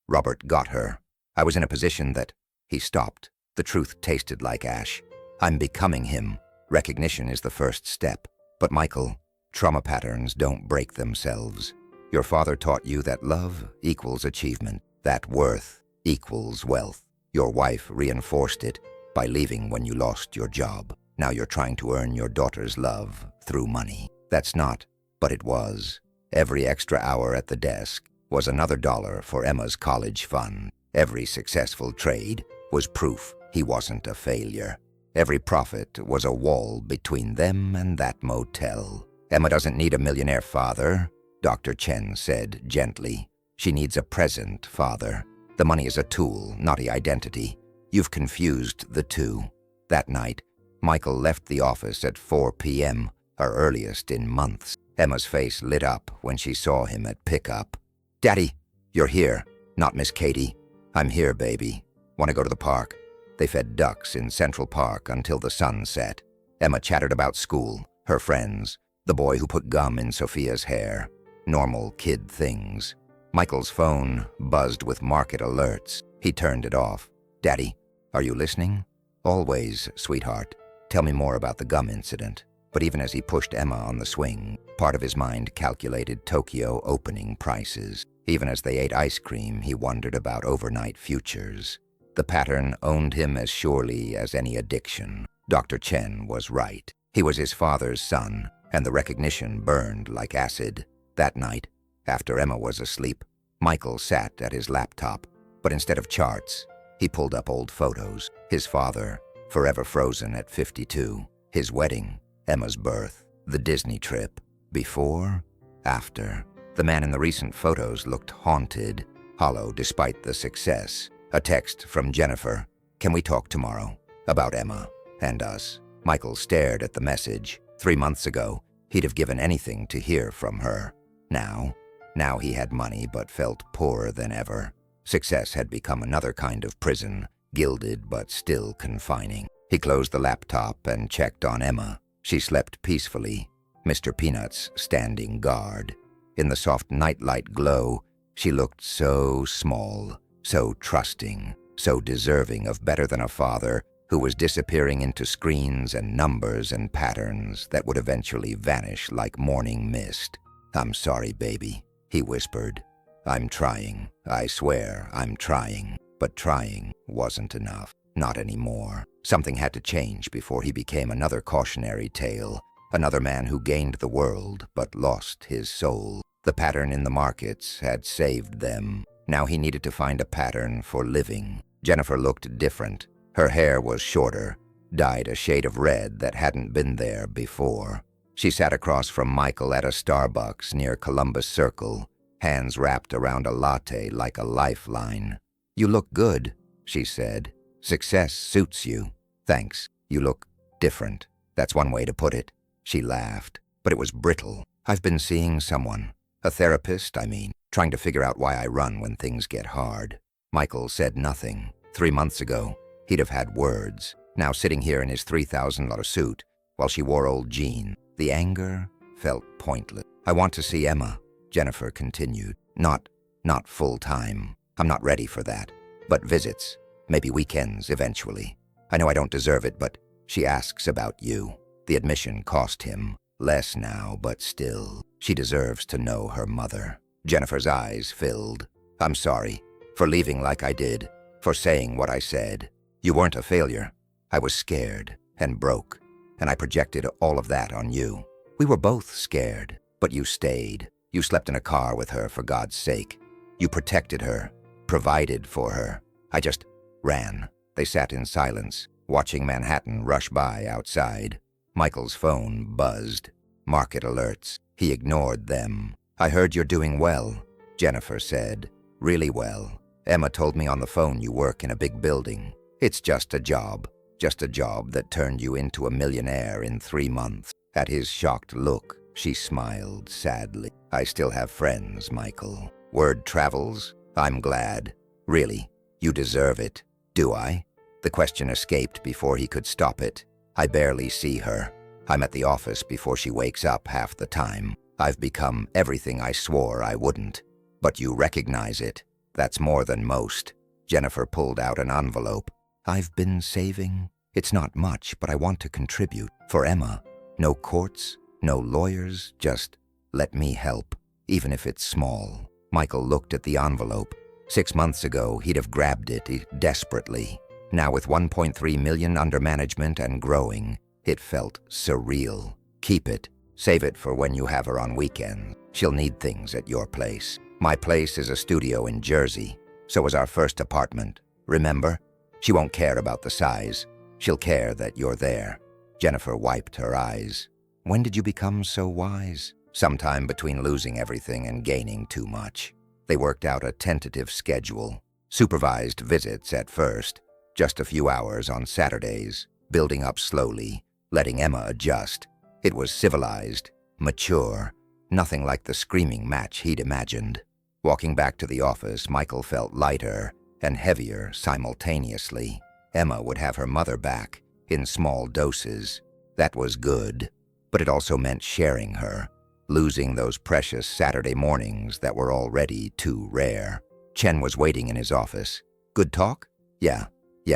Robert got her. I was in a position that... He stopped. The truth tasted like ash. I'm becoming him. Recognition is the first step. But Michael, trauma patterns don't break themselves. Your father taught you that love equals achievement, that worth equals wealth. Your wife reinforced it by leaving when you lost your job. Now you're trying to earn your daughter's love through money. That's not, but it was. Every extra hour at the desk was another $1 for Emma's college fund. Every successful trade was proof he wasn't a failure. Every profit was a wall between them and that motel. Emma doesn't need a millionaire father, Dr. Chen said gently. She needs a present father. The money is a tool, not an identity. You've confused the two. That night, Michael left the office at 4 p.m., her earliest in months. Emma's face lit up when she saw him at pickup. Daddy, you're here, not Miss Katie. I'm here, baby. Want to go to the park? They fed ducks in Central Park until the sun set. Emma chattered about school, her friends, the boy who put gum in Sophia's hair. Normal kid things. Michael's phone buzzed with market alerts. He turned it off. Daddy, are you listening? Always, sweetheart. Tell me more about the gum incident. But even as he pushed Emma on the swing, part of his mind calculated Tokyo opening prices. Even as they ate ice cream, he wondered about overnight futures. The pattern owned him as surely as any addiction. Dr. Chen was right. He was his father's son, and the recognition burned like acid. That night, after Emma was asleep, Michael sat at his laptop, but instead of charts, he pulled up old photos. His father, forever frozen at 52. His wedding, Emma's birth, the Disney trip. Before, after. The man in the recent photos looked haunted, hollow despite the success. A text from Jennifer. Can we talk tomorrow? About Emma and us. Michael stared at the message. 3 months ago, he'd have given anything to hear from her. Now he had money but felt poorer than ever. Success had become another kind of prison, gilded but still confining. He closed the laptop and checked on Emma. She slept peacefully, Mr. Peanuts standing guard. In the soft nightlight glow, she looked so small, so trusting, so deserving of better than a father who was disappearing into screens and numbers and patterns that would eventually vanish like morning mist. "I'm sorry, baby," he whispered. "I'm trying. I swear I'm trying." But trying wasn't enough. Not anymore. Something had to change before he became another cautionary tale, another man who gained the world but lost his soul. The pattern in the markets had saved them. Now he needed to find a pattern for living. Jennifer looked different. Her hair was shorter, dyed a shade of red that hadn't been there before. She sat across from Michael at a Starbucks near Columbus Circle, hands wrapped around a latte like a lifeline. "You look good," she said. "Success suits you." "Thanks. You look different. That's one way to put it." She laughed, but it was brittle. "I've been seeing someone. A therapist, I mean, trying to figure out why I run when things get hard." Michael said nothing. 3 months ago, he'd have had words. Now sitting here in his $3,000 suit, while she wore old jeans, the anger felt pointless. "I want to see Emma," Jennifer continued. Not full-time. I'm not ready for that. But visits, maybe weekends eventually. I know I don't deserve it, but she asks about you." The admission cost him. Less now, but still. She deserves to know her mother. Jennifer's eyes filled. "I'm sorry for leaving like I did, for saying what I said. You weren't a failure. I was scared and broke, and I projected all of that on you. We were both scared, but you stayed. You slept in a car with her, for God's sake. You protected her, provided for her. I just ran." They sat in silence, watching Manhattan rush by outside. Michael's phone buzzed. Market alerts. He ignored them. "I heard you're doing well," Jennifer said. "Really well. Emma told me on the phone you work in a big building. It's just a job that turned you into a millionaire in 3 months." At his shocked look, she smiled sadly. "I still have friends, Michael. Word travels. I'm glad. Really, you deserve it." "Do I?" The question escaped before he could stop it. "I barely see her. I'm at the office before she wakes up half the time. I've become everything I swore I wouldn't. But you recognize it. That's more than most." Jennifer pulled out an envelope. "I've been saving. It's not much, but I want to contribute. For Emma. No courts, no lawyers, just let me help, even if it's small." Michael looked at the envelope. 6 months ago, he'd have grabbed it desperately. Now with 1.3 million under management and growing, it felt surreal. "Keep it. Save it for when you have her on weekends. She'll need things at your place. My place is a studio in Jersey. So is our first apartment. Remember? She won't care about the size. She'll care that you're there." Jennifer wiped her eyes. "When did you become so wise?" "Sometime between losing everything and gaining too much." They worked out a tentative schedule. Supervised visits at first, just a few hours on Saturdays, building up slowly, letting Emma adjust. It was civilized, mature, nothing like the screaming match he'd imagined. Walking back to the office, Michael felt lighter and heavier simultaneously. Emma would have her mother back, in small doses. That was good, but it also meant sharing her, losing those precious Saturday mornings that were already too rare. Chen was waiting in his office. "Good talk?" Yeah,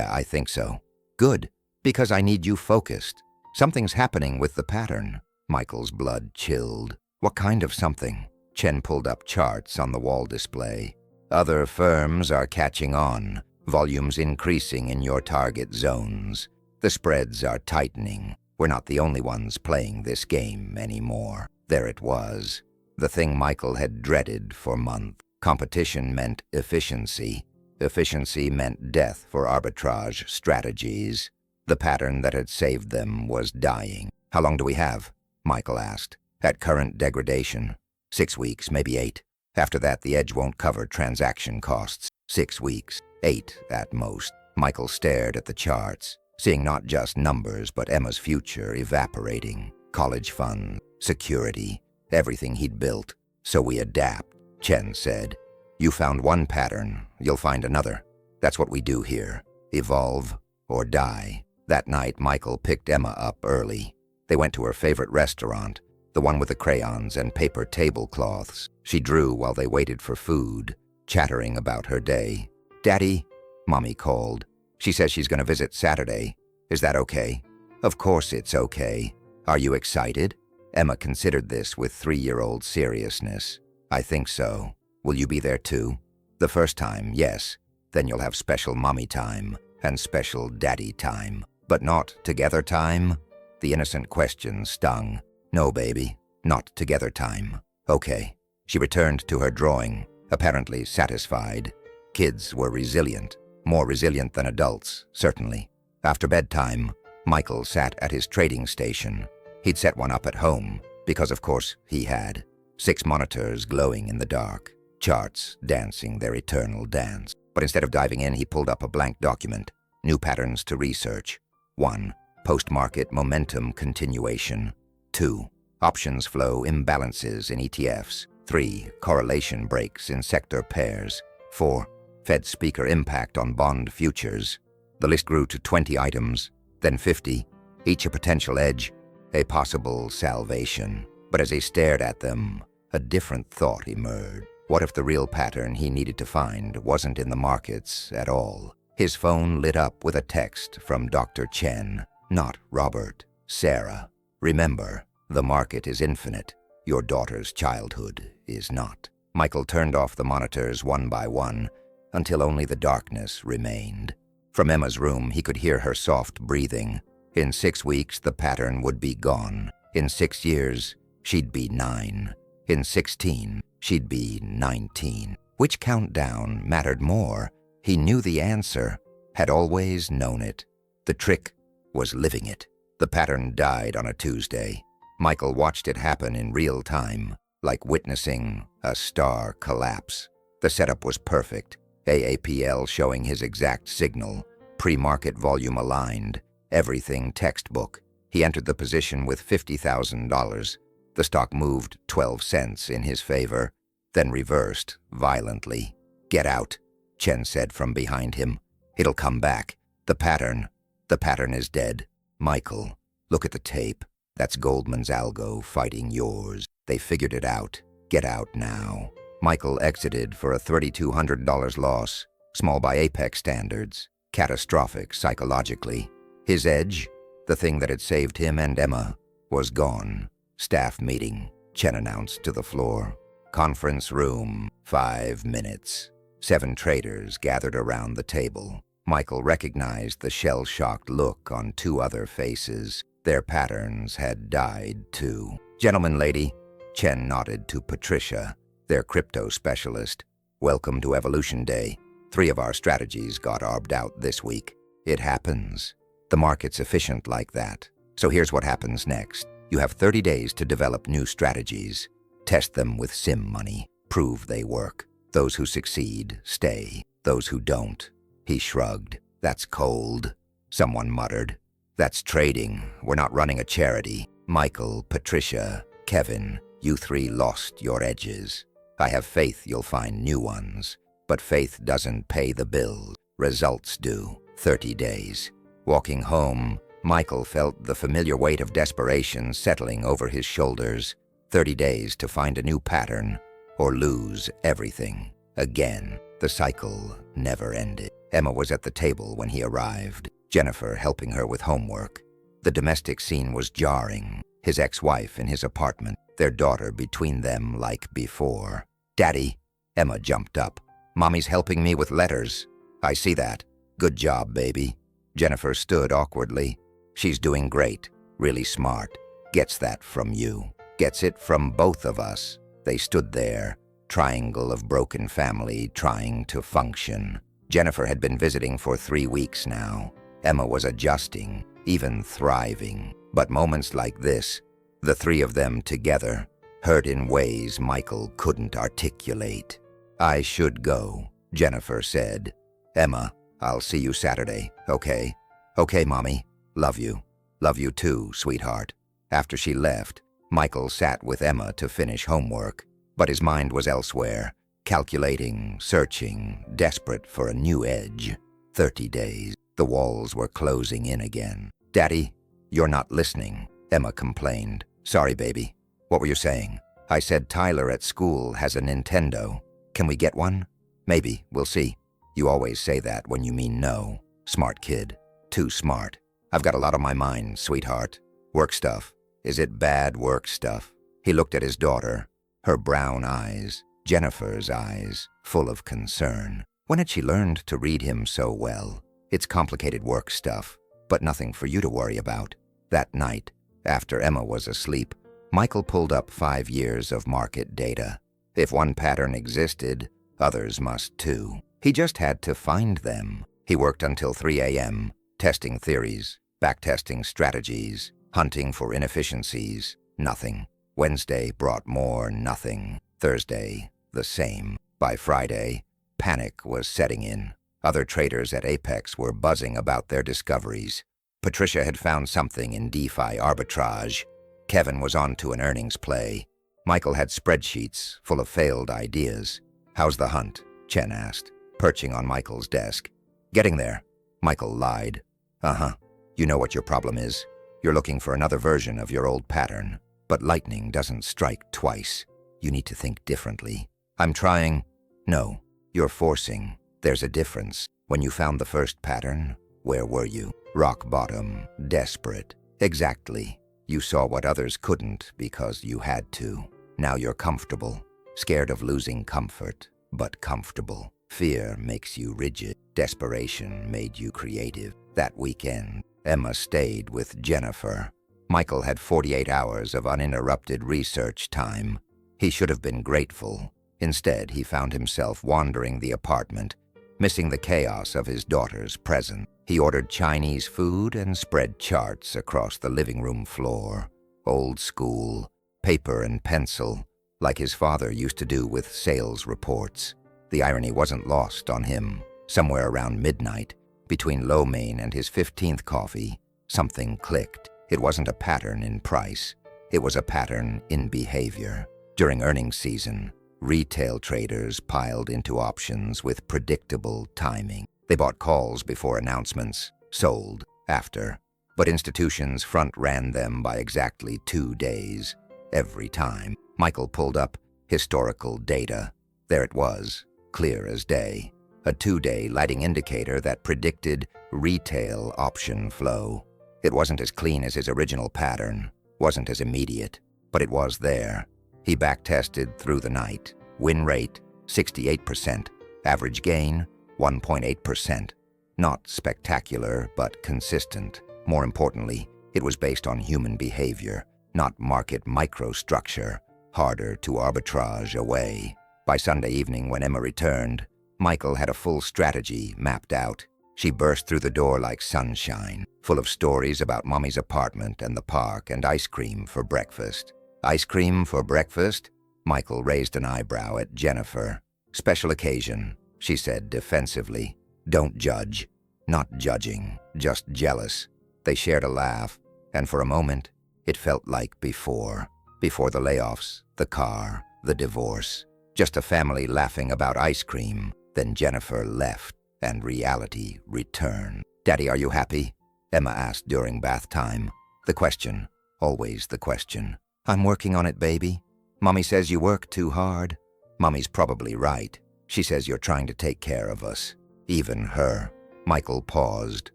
I think so." "Good, because I need you focused. Something's happening with the pattern." Michael's blood chilled. "What kind of something?" Chen pulled up charts on the wall display. "Other firms are catching on, volumes increasing in your target zones. The spreads are tightening. We're not the only ones playing this game anymore." There it was, the thing Michael had dreaded for months. Competition meant efficiency. Efficiency meant death for arbitrage strategies. The pattern that had saved them was dying. "How long do we have?" Michael asked. "At current degradation." 6 weeks, maybe 8. After that, the edge won't cover transaction costs. 6 weeks, 8 at most. Michael stared at the charts, seeing not just numbers, but Emma's future evaporating. College fund, security, everything he'd built. So we adapt, Chen said. You found one pattern, you'll find another. That's what we do here. Evolve or die. That night, Michael picked Emma up early. They went to her favorite restaurant, the one with the crayons and paper tablecloths. She drew while they waited for food, chattering about her day. "Daddy," Mommy called. "She says she's going to visit Saturday. Is that okay?" "Of course it's okay. Are you excited?" Emma considered this with 3-year-old seriousness. "I think so. Will you be there too?" "The first time, yes. Then you'll have special mommy time and special daddy time. But not together time?" The innocent question stung. "No, baby. Not together time." "Okay." She returned to her drawing, apparently satisfied. Kids were resilient. More resilient than adults, certainly. After bedtime, Michael sat at his trading station. He'd set one up at home, because of course he had. 6 monitors glowing in the dark, charts dancing their eternal dance. But instead of diving in, he pulled up a blank document. New patterns to research. 1. Post-market momentum continuation. 2. Options flow imbalances in ETFs. 3. Correlation breaks in sector pairs. 4. Fed speaker impact on bond futures. The list grew to 20 items, then 50, each a potential edge, a possible salvation. But as he stared at them, a different thought emerged. What if the real pattern he needed to find wasn't in the markets at all? His phone lit up with a text from Dr. Chen. "Not Robert, Sarah. Remember, the market is infinite. Your daughter's childhood is not." Michael turned off the monitors one by one until only the darkness remained. From Emma's room, he could hear her soft breathing. In 6 weeks, the pattern would be gone. In 6 years, she'd be 9. In 16, she'd be 19. Which countdown mattered more? He knew the answer, had always known it. The trick was living it. The pattern died on a Tuesday. Michael watched it happen in real time, like witnessing a star collapse. The setup was perfect. AAPL showing his exact signal, pre-market volume aligned, everything textbook. He entered the position with $50,000. The stock moved 12 cents in his favor, then reversed violently. "Get out," Chen said from behind him. "It'll come back. The pattern is dead." "Michael, look at the tape. That's Goldman's algo fighting yours. They figured it out. Get out now." Michael exited for a $3,200 loss, small by Apex standards, catastrophic psychologically. His edge, the thing that had saved him and Emma, was gone. "Staff meeting," Chen announced to the floor. "Conference room, 5 minutes." 7 traders gathered around the table. Michael recognized the shell-shocked look on 2 other faces. Their patterns had died too. "Gentlemen, lady," Chen nodded to Patricia, their crypto specialist. "Welcome to Evolution Day. 3 of our strategies got arbed out this week. It happens. The market's efficient like that. So here's what happens next. You have 30 days to develop new strategies. Test them with sim money. Prove they work. Those who succeed, stay. Those who don't." He shrugged. "That's cold." Someone muttered. "That's trading. We're not running a charity." "Michael, Patricia, Kevin, you 3 lost your edges. I have faith you'll find new ones. But faith doesn't pay the bills. Results do. 30 days. Walking home, Michael felt the familiar weight of desperation settling over his shoulders. 30 days to find a new pattern, or lose everything. Again, the cycle never ended. Emma was at the table when he arrived, Jennifer helping her with homework. The domestic scene was jarring. His ex-wife in his apartment, their daughter between them like before. "Daddy," Emma jumped up. "Mommy's helping me with letters." "I see that. Good job, baby." Jennifer stood awkwardly. "She's doing great. Really smart. Gets that from you. Gets it from both of us." They stood there, triangle of broken family trying to function. Jennifer had been visiting for 3 weeks now. Emma was adjusting, even thriving. But moments like this, the 3 of them together, hurt in ways Michael couldn't articulate. "I should go," Jennifer said. "Emma, I'll see you Saturday, okay?" "Okay, Mommy. Love you. Love you too, sweetheart." After she left, Michael sat with Emma to finish homework, but his mind was elsewhere, calculating, searching, desperate for a new edge. 30 days. The walls were closing in again. "Daddy, you're not listening," Emma complained. "Sorry, baby. What were you saying?" "I said Tyler at school has a Nintendo. Can we get one?" "Maybe. We'll see." "You always say that when you mean no. Smart kid. Too smart. I've got a lot on my mind, sweetheart. Work stuff. Is it bad work stuff?" He looked at his daughter, her brown eyes, Jennifer's eyes, full of concern. When had she learned to read him so well? "It's complicated work stuff, but nothing for you to worry about." That night, after Emma was asleep, Michael pulled up 5 years of market data. If one pattern existed, others must too. He just had to find them. He worked until 3 a.m., testing theories, backtesting strategies, hunting for inefficiencies. Nothing. Wednesday brought more nothing. Thursday, the same. By Friday, panic was setting in. Other traders at Apex were buzzing about their discoveries. Patricia had found something in DeFi arbitrage. Kevin was on to an earnings play. Michael had spreadsheets full of failed ideas. "How's the hunt?" Chen asked, perching on Michael's desk. "Getting there," Michael lied. "Uh-huh. You know what your problem is. You're looking for another version of your old pattern. But lightning doesn't strike twice. You need to think differently." "I'm trying." "No, you're forcing. There's a difference. When you found the first pattern, where were you? Rock bottom, desperate. Exactly. You saw what others couldn't because you had to. Now you're comfortable. Scared of losing comfort, but comfortable. Fear makes you rigid. Desperation made you creative." That weekend, Emma stayed with Jennifer. Michael had 48 hours of uninterrupted research time. He should have been grateful. Instead, he found himself wandering the apartment, missing the chaos of his daughter's presence. He ordered Chinese food and spread charts across the living room floor. Old school, paper and pencil, like his father used to do with sales reports. The irony wasn't lost on him. Somewhere around midnight, between lo mein and his 15th coffee, something clicked. It wasn't a pattern in price. It was a pattern in behavior. During earnings season, retail traders piled into options with predictable timing. They bought calls before announcements, sold after. But institutions front-ran them by exactly 2 days. Every time. Michael pulled up historical data. There it was, clear as day. A 2-day lagging indicator that predicted retail option flow. It wasn't as clean as his original pattern, wasn't as immediate, but it was there. He backtested through the night. Win rate, 68%. Average gain, 1.8%. Not spectacular, but consistent. More importantly, it was based on human behavior, not market microstructure, harder to arbitrage away. By Sunday evening, when Emma returned, Michael had a full strategy mapped out. She burst through the door like sunshine, full of stories about Mommy's apartment and the park and ice cream for breakfast. "Ice cream for breakfast?" Michael raised an eyebrow at Jennifer. "Special occasion," she said defensively. "Don't judge." Not judging, just jealous. They shared a laugh, and for a moment, it felt like before. Before the layoffs, the car, the divorce. Just a family laughing about ice cream. Then Jennifer left, and reality returned. "Daddy, are you happy?" Emma asked during bath time. The question, always the question. "I'm working on it, baby. Mommy says you work too hard." "Mommy's probably right. She says you're trying to take care of us. Even her." Michael paused,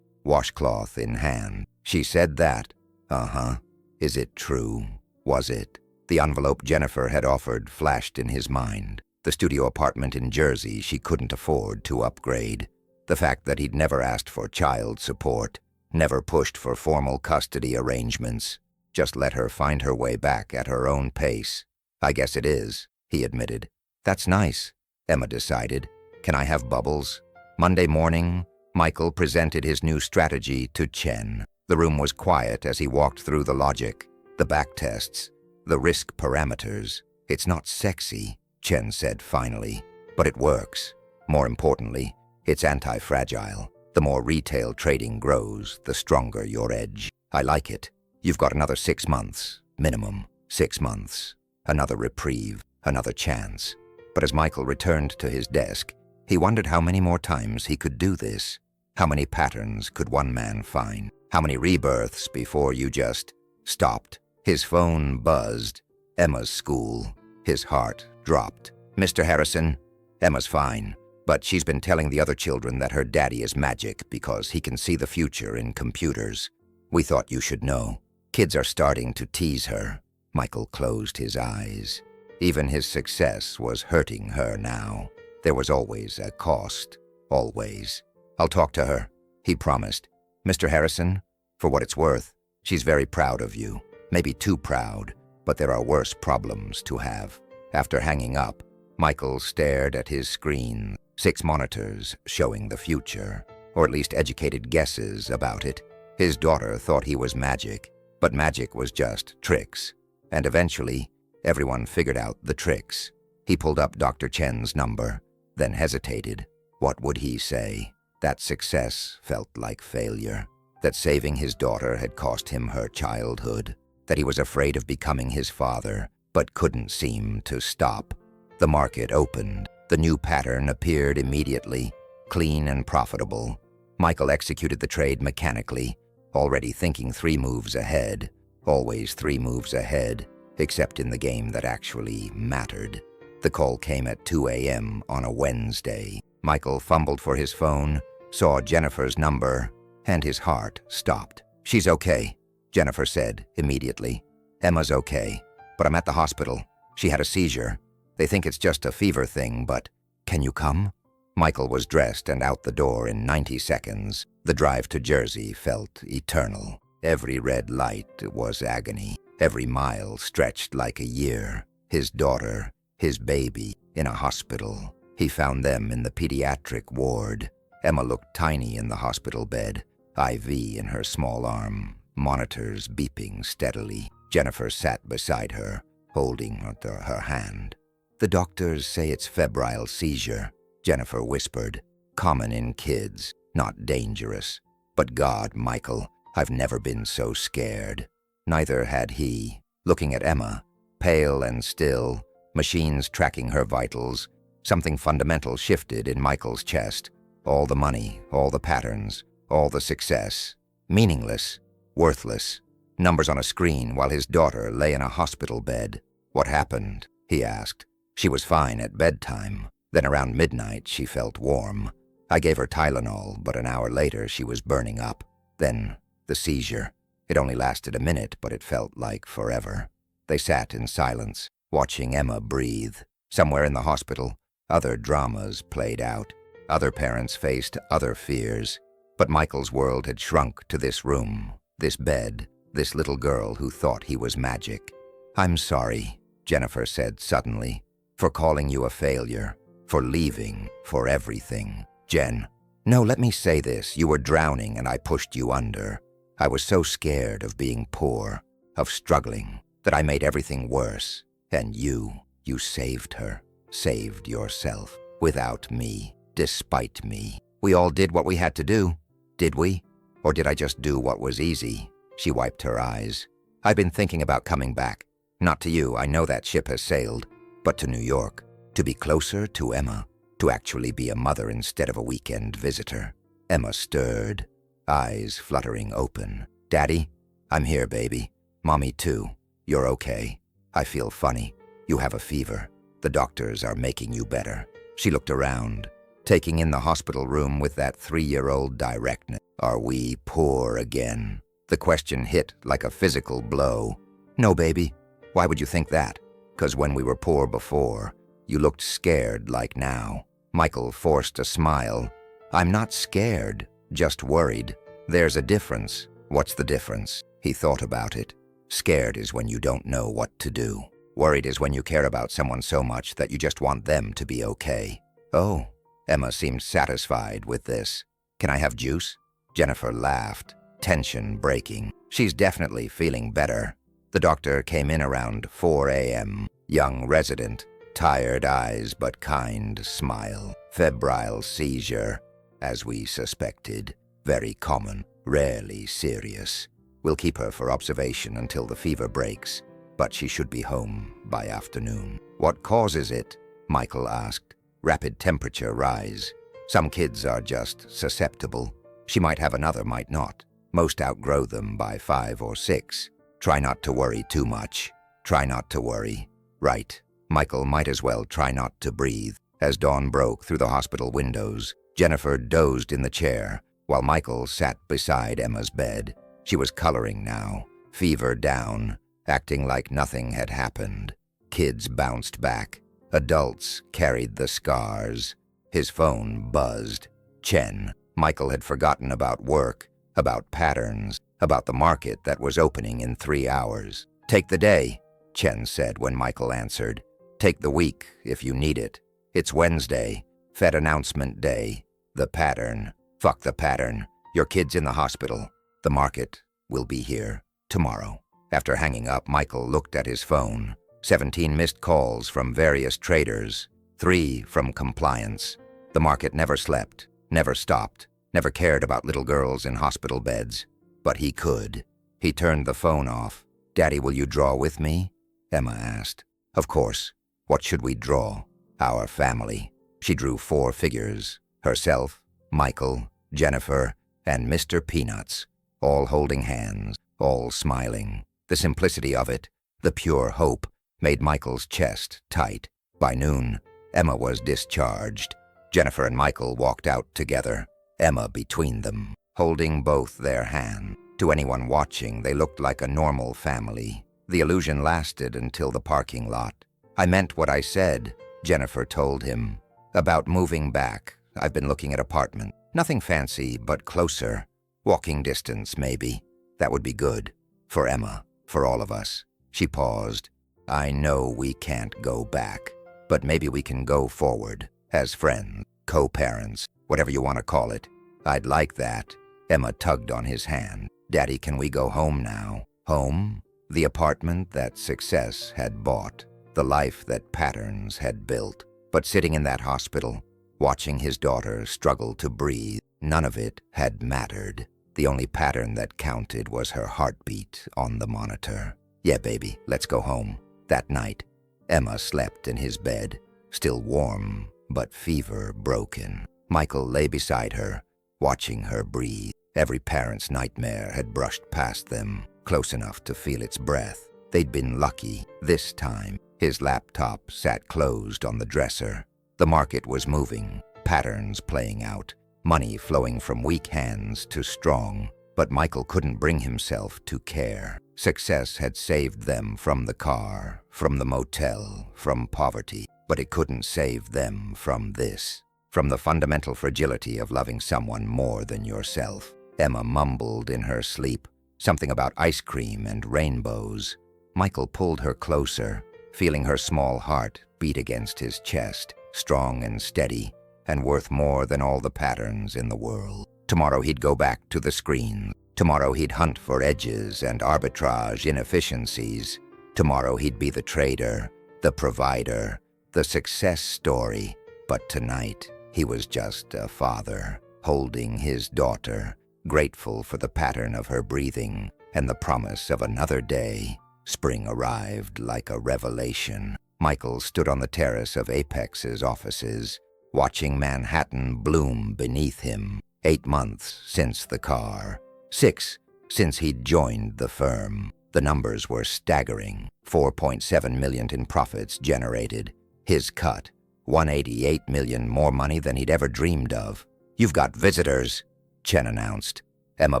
washcloth in hand. "She said that?" "Uh-huh. Is it true? Was it?" The envelope Jennifer had offered flashed in his mind. The studio apartment in Jersey she couldn't afford to upgrade. The fact that he'd never asked for child support, never pushed for formal custody arrangements, just let her find her way back at her own pace. "I guess it is," he admitted. "That's nice," Emma decided. "Can I have bubbles?" Monday morning, Michael presented his new strategy to Chen. The room was quiet as he walked through the logic, the backtests, The risk parameters. It's not sexy, Chen said finally, but it works. More importantly, it's anti-fragile. The more retail trading grows, the stronger your edge. I like it. You've got another 6 months, minimum 6 months. Another reprieve, another chance. But as Michael returned to his desk, he wondered how many more times he could do this. How many patterns could one man find? How many rebirths before you just stopped? His phone buzzed. Emma's school. His heart dropped. Mr. Harrison, Emma's fine, but she's been telling the other children that her daddy is magic because he can see the future in computers. We thought you should know. Kids are starting to tease her. Michael closed his eyes. Even his success was hurting her now. There was always a cost. Always. I'll talk to her, he promised. Mr. Harrison, for what it's worth, she's very proud of you. Maybe too proud, but there are worse problems to have. After hanging up, Michael stared at his screen, 6 monitors showing the future, or at least educated guesses about it. His daughter thought he was magic, but magic was just tricks. And eventually, everyone figured out the tricks. He pulled up Dr. Chen's number, then hesitated. What would he say? That success felt like failure. That saving his daughter had cost him her childhood. That he was afraid of becoming his father, but couldn't seem to stop. The market opened. The new pattern appeared immediately, clean and profitable. Michael executed the trade mechanically, already thinking 3 moves ahead. Always 3 moves ahead, except in the game that actually mattered. The call came at 2 a.m. on a Wednesday. Michael fumbled for his phone, saw Jennifer's number, and his heart stopped. She's okay, Jennifer said immediately. Emma's okay, but I'm at the hospital. She had a seizure. They think it's just a fever thing, but can you come? Michael was dressed and out the door in 90 seconds. The drive to Jersey felt eternal. Every red light was agony. Every mile stretched like a year. His daughter, his baby, in a hospital. He found them in the pediatric ward. Emma looked tiny in the hospital bed, IV in her small arm, monitors beeping steadily. Jennifer sat beside her, holding her hand. The doctors say it's febrile seizure, Jennifer whispered. Common in kids, not dangerous. But God, Michael, I've never been so scared. Neither had he. Looking at Emma, pale and still, machines tracking her vitals, something fundamental shifted in Michael's chest. All the money, all the patterns, all the success. Meaningless, worthless. Numbers on a screen while his daughter lay in a hospital bed. What happened? He asked. She was fine at bedtime. Then around midnight she felt warm. I gave her Tylenol, but an hour later she was burning up. Then the seizure. It only lasted a minute, but it felt like forever. They sat in silence, watching Emma breathe. Somewhere in the hospital, other dramas played out. Other parents faced other fears. But Michael's world had shrunk to this room, this bed, this little girl who thought he was magic. I'm sorry, Jennifer said suddenly, for calling you a failure, for leaving, for everything. Jen, no, let me say this. You were drowning and I pushed you under. I was so scared of being poor, of struggling, that I made everything worse. And you saved her, saved yourself, without me, despite me. We all did what we had to do, did we? Or did I just do what was easy? She wiped her eyes. I've been thinking about coming back. Not to you, I know that ship has sailed, but to New York, to be closer to Emma, to actually be a mother instead of a weekend visitor. Emma stirred, eyes fluttering open. Daddy, I'm here, baby. Mommy, too. You're okay. I feel funny. You have a fever. The doctors are making you better. She looked around, taking in the hospital room with that 3-year-old directness. Are we poor again? The question hit like a physical blow. No, baby. Why would you think that? 'Cause when we were poor before, you looked scared like now. Michael forced a smile. I'm not scared, just worried. There's a difference. What's the difference? He thought about it. Scared is when you don't know what to do. Worried is when you care about someone so much that you just want them to be okay. Oh, Emma seemed satisfied with this. Can I have juice? Jennifer laughed, tension breaking. She's definitely feeling better. The The doctor came in around 4 a.m. Young resident, tired eyes but kind smile. Febrile seizure, as we suspected. Very common, rarely serious. We'll keep her for observation until the fever breaks, but she should be home by afternoon. What causes it? Michael asked. Rapid temperature rise. Some kids are just susceptible. She might have another, might not. Most outgrow them by 5 or 6. Try not to worry too much. Try not to worry. Right. Michael might as well try not to breathe. As dawn broke through the hospital windows, Jennifer dozed in the chair, while Michael sat beside Emma's bed. She was coloring now, fever down, acting like nothing had happened. Kids bounced back. Adults carried the scars. His phone buzzed. Chen. Michael had forgotten about work, about patterns, about the market that was opening in 3 hours. Take the day, Chen said when Michael answered. Take the week if you need it. It's Wednesday, Fed announcement day. The pattern. Fuck the pattern. Your kid's in the hospital. The market will be here tomorrow. After hanging up, Michael looked at his phone. 17 missed calls from various traders, 3 from compliance. The market never slept, never stopped, never cared about little girls in hospital beds. But he could. He turned the phone off. Daddy, will you draw with me? Emma asked. Of course. What should we draw? Our family. She drew 4 figures. Herself, Michael, Jennifer, and Mr. Peanuts, all holding hands, all smiling. The simplicity of it, the pure hope, made Michael's chest tight. By noon, Emma was discharged. Jennifer and Michael walked out together, Emma between them, holding both their hands. To anyone watching, they looked like a normal family. The illusion lasted until the parking lot. I meant what I said, Jennifer told him. About moving back. I've been looking at apartments. Nothing fancy, but closer. Walking distance, maybe. That would be good. For Emma, for all of us. She paused. I know we can't go back, but maybe we can go forward. As friends, co-parents, whatever you want to call it. I'd like that. Emma tugged on his hand. Daddy, can we go home now? Home? The apartment that success had bought. The life that patterns had built. But sitting in that hospital, watching his daughter struggle to breathe, none of it had mattered. The only pattern that counted was her heartbeat on the monitor. Yeah, baby, let's go home. That night, Emma slept in his bed, still warm, but fever broken. Michael lay beside her, watching her breathe. Every parent's nightmare had brushed past them, close enough to feel its breath. They'd been lucky this time. His laptop sat closed on the dresser. The market was moving, patterns playing out, money flowing from weak hands to strong. But Michael couldn't bring himself to care. Success had saved them from the car, from the motel, from poverty. But it couldn't save them from this, from the fundamental fragility of loving someone more than yourself. Emma mumbled in her sleep, something about ice cream and rainbows. Michael pulled her closer, feeling her small heart beat against his chest, strong and steady, and worth more than all the patterns in the world. Tomorrow he'd go back to the screen. Tomorrow he'd hunt for edges and arbitrage inefficiencies. Tomorrow he'd be the trader, the provider, the success story. But tonight, he was just a father, holding his daughter, grateful for the pattern of her breathing and the promise of another day. Spring arrived like a revelation. Michael stood on the terrace of Apex's offices, watching Manhattan bloom beneath him. 8 months since the car. 6 since he'd joined the firm. The numbers were staggering. 4.7 million in profits generated. His cut, 188 million more money than he'd ever dreamed of. You've got visitors, Chen announced. Emma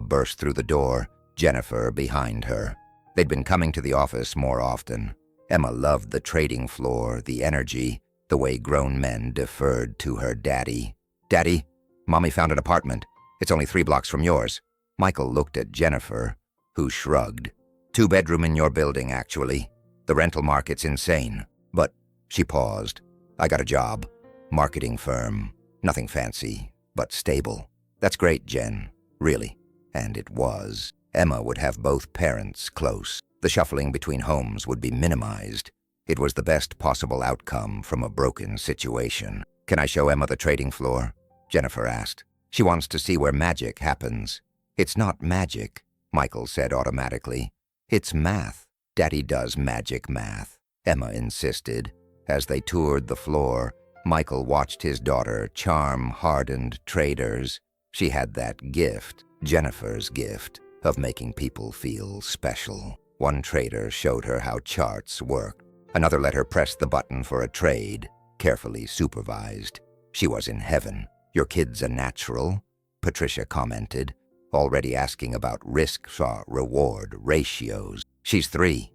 burst through the door, Jennifer behind her. They'd been coming to the office more often. Emma loved the trading floor, the energy, the way grown men deferred to her daddy. Daddy, Mommy found an apartment. It's only 3 blocks from yours. Michael looked at Jennifer, who shrugged. 2-bedroom in your building, actually. The rental market's insane. But, she paused. I got a job. Marketing firm. Nothing fancy, but stable. That's great, Jen. Really. And it was. Emma would have both parents close. The shuffling between homes would be minimized. It was the best possible outcome from a broken situation. "Can I show Emma the trading floor?" Jennifer asked. "She wants to see where magic happens." "It's not magic," Michael said automatically. "It's math. Daddy does magic math," Emma insisted. As they toured the floor, Michael watched his daughter charm hardened traders. She had that gift, Jennifer's gift, of making people feel special. One trader showed her how charts worked. Another let her press the button for a trade, carefully supervised. She was in heaven. "Your kid's a natural," Patricia commented, already asking about risk-reward ratios. "She's 3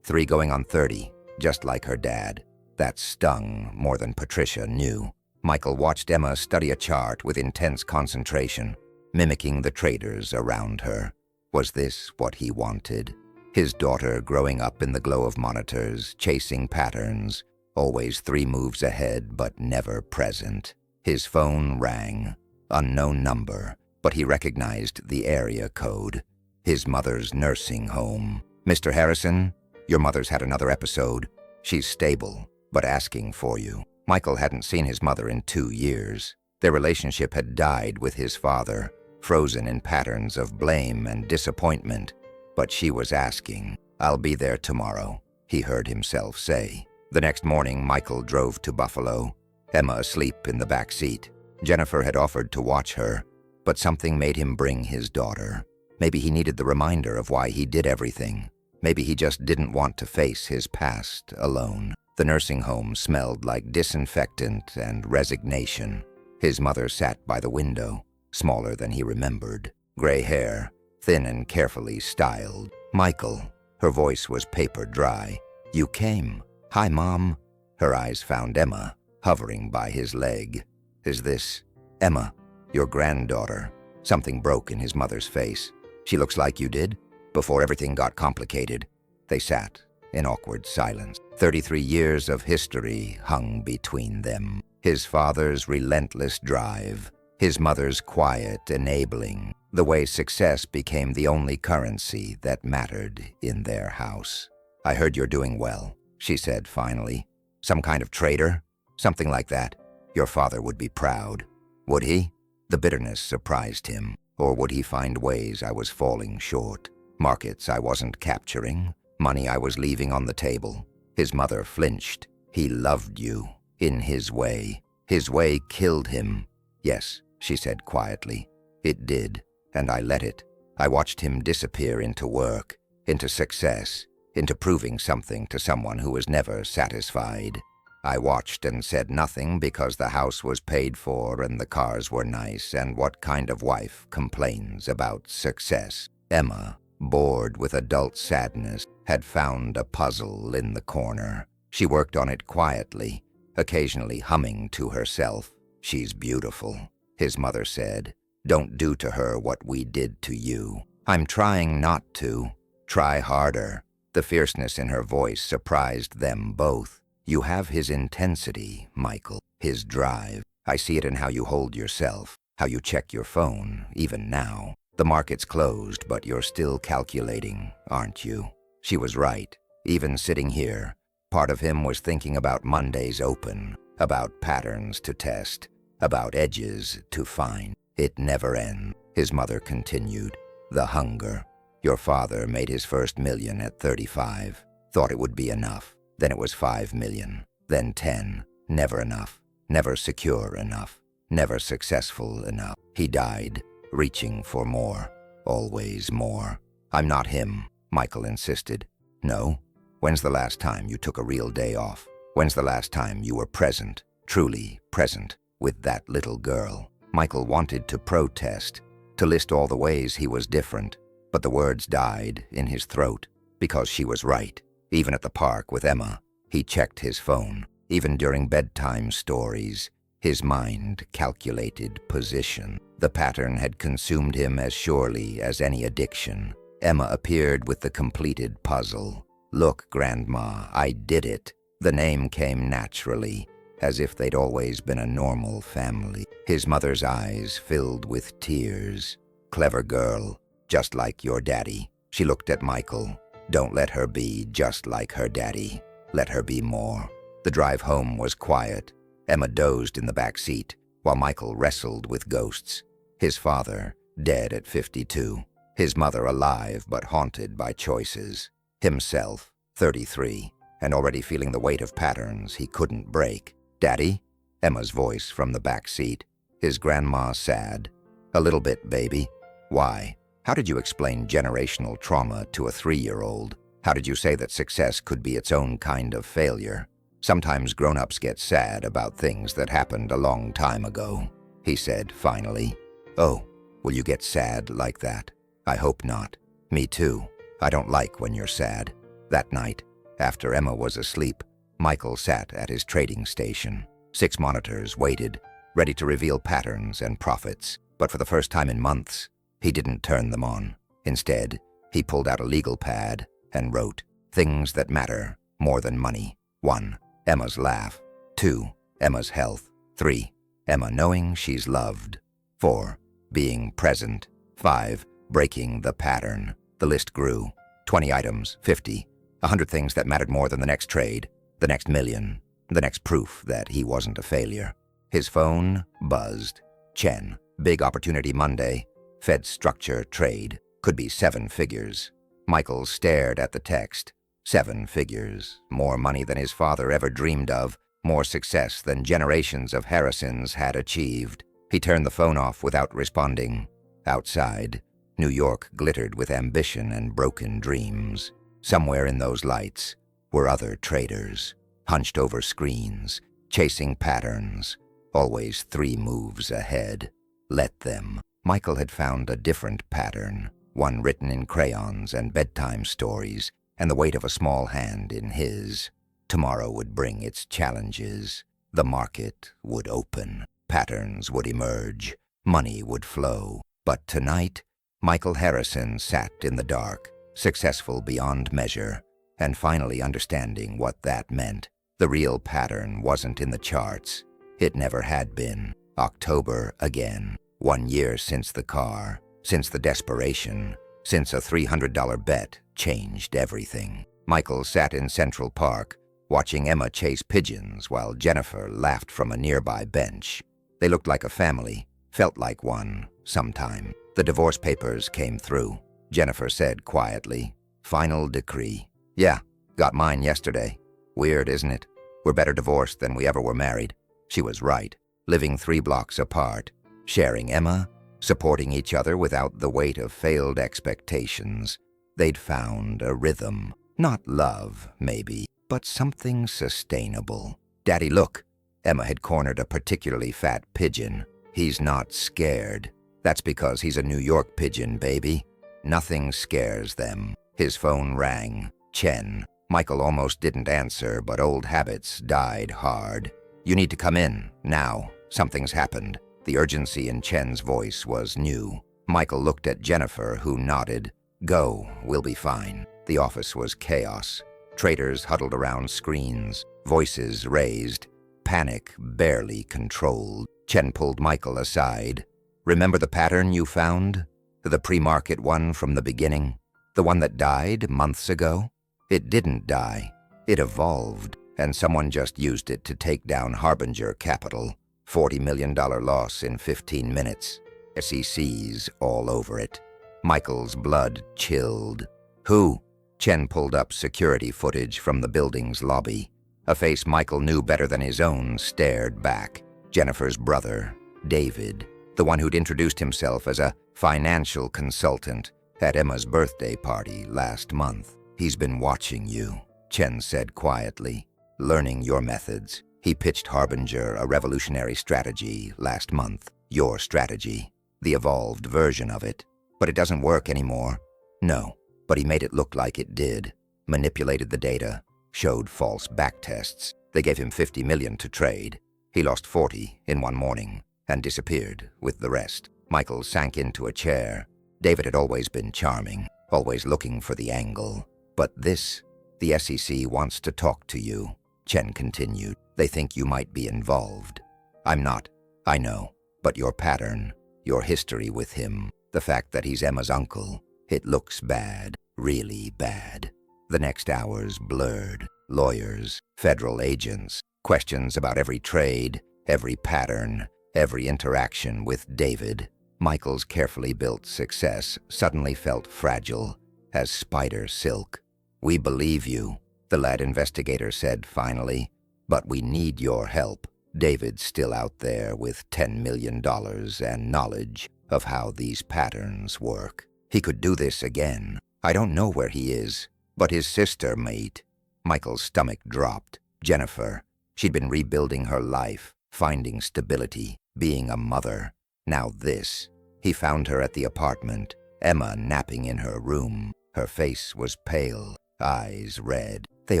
going on 30, just like her dad." That stung more than Patricia knew. Michael watched Emma study a chart with intense concentration, mimicking the traders around her. Was this what he wanted? His daughter growing up in the glow of monitors, chasing patterns, always 3 moves ahead but never present. His phone rang. Unknown number, but he recognized the area code. His mother's nursing home. "Mr. Harrison, your mother's had another episode. She's stable, but asking for you." Michael hadn't seen his mother in 2 years. Their relationship had died with his father, frozen in patterns of blame and disappointment. But she was asking. "I'll be there tomorrow," he heard himself say. The next morning, Michael drove to Buffalo, Emma asleep in the back seat. Jennifer had offered to watch her, but something made him bring his daughter. Maybe he needed the reminder of why he did everything. Maybe he just didn't want to face his past alone. The nursing home smelled like disinfectant and resignation. His mother sat by the window, smaller than he remembered. Gray hair, thin and carefully styled. "Michael," her voice was paper dry. "You came." "Hi, Mom." Her eyes found Emma, hovering by his leg. "Is this Emma, your granddaughter?" Something broke in his mother's face. "She looks like you did, before everything got complicated." They sat in awkward silence. 33 years of history hung between them. His father's relentless drive, his mother's quiet enabling, the way success became the only currency that mattered in their house. "I heard you're doing well," she said finally. "Some kind of trader? Something like that. Your father would be proud." Would he? The bitterness surprised him. Or would he find ways I was falling short? Markets I wasn't capturing? Money I was leaving on the table? His mother flinched. "He loved you. In his way. His way killed him." "Yes," she said quietly. "It did, and I let it. I watched him disappear into work, into success, into proving something to someone who was never satisfied. I watched and said nothing because the house was paid for and the cars were nice, and what kind of wife complains about success?" Emma, bored with adult sadness, had found a puzzle in the corner. She worked on it quietly, occasionally humming to herself. "She's beautiful," his mother said. "Don't do to her what we did to you." "I'm trying not to." "Try harder." The fierceness in her voice surprised them both. "You have his intensity, Michael, his drive. I see it in how you hold yourself, how you check your phone, even now. The market's closed, but you're still calculating, aren't you?" She was right. Even sitting here, part of him was thinking about Monday's open, about patterns to test, about edges to find. "It never ends," his mother continued. "The hunger. Your father made his first million at 35. Thought it would be enough. Then it was 5 million. Then 10. Never enough. Never secure enough. Never successful enough. He died, reaching for more. Always more." "I'm not him," Michael insisted. "No? When's the last time you took a real day off? When's the last time you were present, truly present, with that little girl?" Michael wanted to protest, to list all the ways he was different, but the words died in his throat, because she was right. Even at the park with Emma, he checked his phone. Even during bedtime stories, his mind calculated position. The pattern had consumed him as surely as any addiction. Emma appeared with the completed puzzle. "Look, Grandma, I did it." The name came naturally, as if they'd always been a normal family. His mother's eyes filled with tears. "Clever girl, just like your daddy." She looked at Michael. Don't let her be just like her daddy. Let her be more. The drive home was quiet. Emma dozed in the back seat, while Michael wrestled with ghosts. His father, dead at 52. His mother alive but haunted by choices. Himself, 33, and already feeling the weight of patterns he couldn't break. "Daddy?" Emma's voice from the back seat. His grandma sad. "A little bit, baby." "Why? How did you explain generational trauma to a 3-year-old? How did you say that success could be its own kind of failure? Sometimes grown-ups get sad about things that happened a long time ago," he said finally. "Oh, will you get sad like that?" "I hope not." "Me too. I don't like when you're sad." That night, after Emma was asleep, Michael sat at his trading station. 6 monitors waited, ready to reveal patterns and profits. But for the first time in months, he didn't turn them on. Instead, he pulled out a legal pad and wrote, "Things that matter more than money." 1. Emma's laugh. 2. Emma's health. 3. Emma knowing she's loved. 4. Being present. 5. Breaking the pattern. The list grew. 20 items, 50, 100 things that mattered more than the next trade, the next million, the next proof that he wasn't a failure. His phone buzzed. Chen, big opportunity Monday, Fed structure trade, could be 7 figures. Michael stared at the text. 7 figures, more money than his father ever dreamed of, more success than generations of Harrisons had achieved. He turned the phone off without responding. Outside, New York glittered with ambition and broken dreams. Somewhere in those lights were other traders, hunched over screens, chasing patterns, always 3 moves ahead. Let them. Michael had found a different pattern, one written in crayons and bedtime stories, and the weight of a small hand in his. Tomorrow would bring its challenges. The market would open. Patterns would emerge. Money would flow. But tonight, Michael Harrison sat in the dark, successful beyond measure, and finally understanding what that meant. The real pattern wasn't in the charts. It never had been. October again. 1 year since the car, since the desperation, since a $300 bet changed everything. Michael sat in Central Park, watching Emma chase pigeons while Jennifer laughed from a nearby bench. They looked like a family, felt like one, sometime. The divorce papers came through. Jennifer said quietly, "Final decree." "Yeah, got mine yesterday. Weird, isn't it? We're better divorced than we ever were married." She was right, living 3 blocks apart, sharing Emma, supporting each other without the weight of failed expectations. They'd found a rhythm. Not love, maybe, but something sustainable. "Daddy, look." Emma had cornered a particularly fat pigeon. "He's not scared." "That's because he's a New York pigeon, baby. Nothing scares them." His phone rang. Chen. Michael almost didn't answer, but old habits died hard. "You need to come in, now. Something's happened." The urgency in Chen's voice was new. Michael looked at Jennifer, who nodded. "Go, we'll be fine." The office was chaos. Traders huddled around screens, voices raised, panic barely controlled. Chen pulled Michael aside. "Remember the pattern you found? The pre-market one from the beginning? The one that died months ago? It didn't die. It evolved, and someone just used it to take down Harbinger Capital. $40 million loss in 15 minutes. SECs all over it." Michael's blood chilled. "Who?" Chen pulled up security footage from the building's lobby. A face Michael knew better than his own stared back. Jennifer's brother, David, the one who'd introduced himself as a financial consultant at Emma's birthday party last month. "He's been watching you," Chen said quietly, "learning your methods. He pitched Harbinger a revolutionary strategy last month. Your strategy. The evolved version of it. But it doesn't work anymore." "No, but he made it look like it did. Manipulated the data. Showed false backtests. They gave him 50 million to trade. He lost 40 in one morning and disappeared with the rest." Michael sank into a chair. David had always been charming, always looking for the angle. "But this, the SEC wants to talk to you," Chen continued. "They think you might be involved." "I'm not. I know. But your pattern, your history with him, the fact that he's Emma's uncle, it looks bad, really bad." The next hours blurred. Lawyers, federal agents, questions about every trade, every pattern, every interaction with David. Michael's carefully built success suddenly felt fragile as spider silk. "We believe you," the lad investigator said finally, "but we need your help. David's still out there with $10 million and knowledge of how these patterns work. He could do this again. I don't know where he is, but his sister might." Michael's stomach dropped. Jennifer. She'd been rebuilding her life, finding stability, being a mother. Now this. He found her at the apartment, Emma napping in her room. Her face was pale, eyes red. "They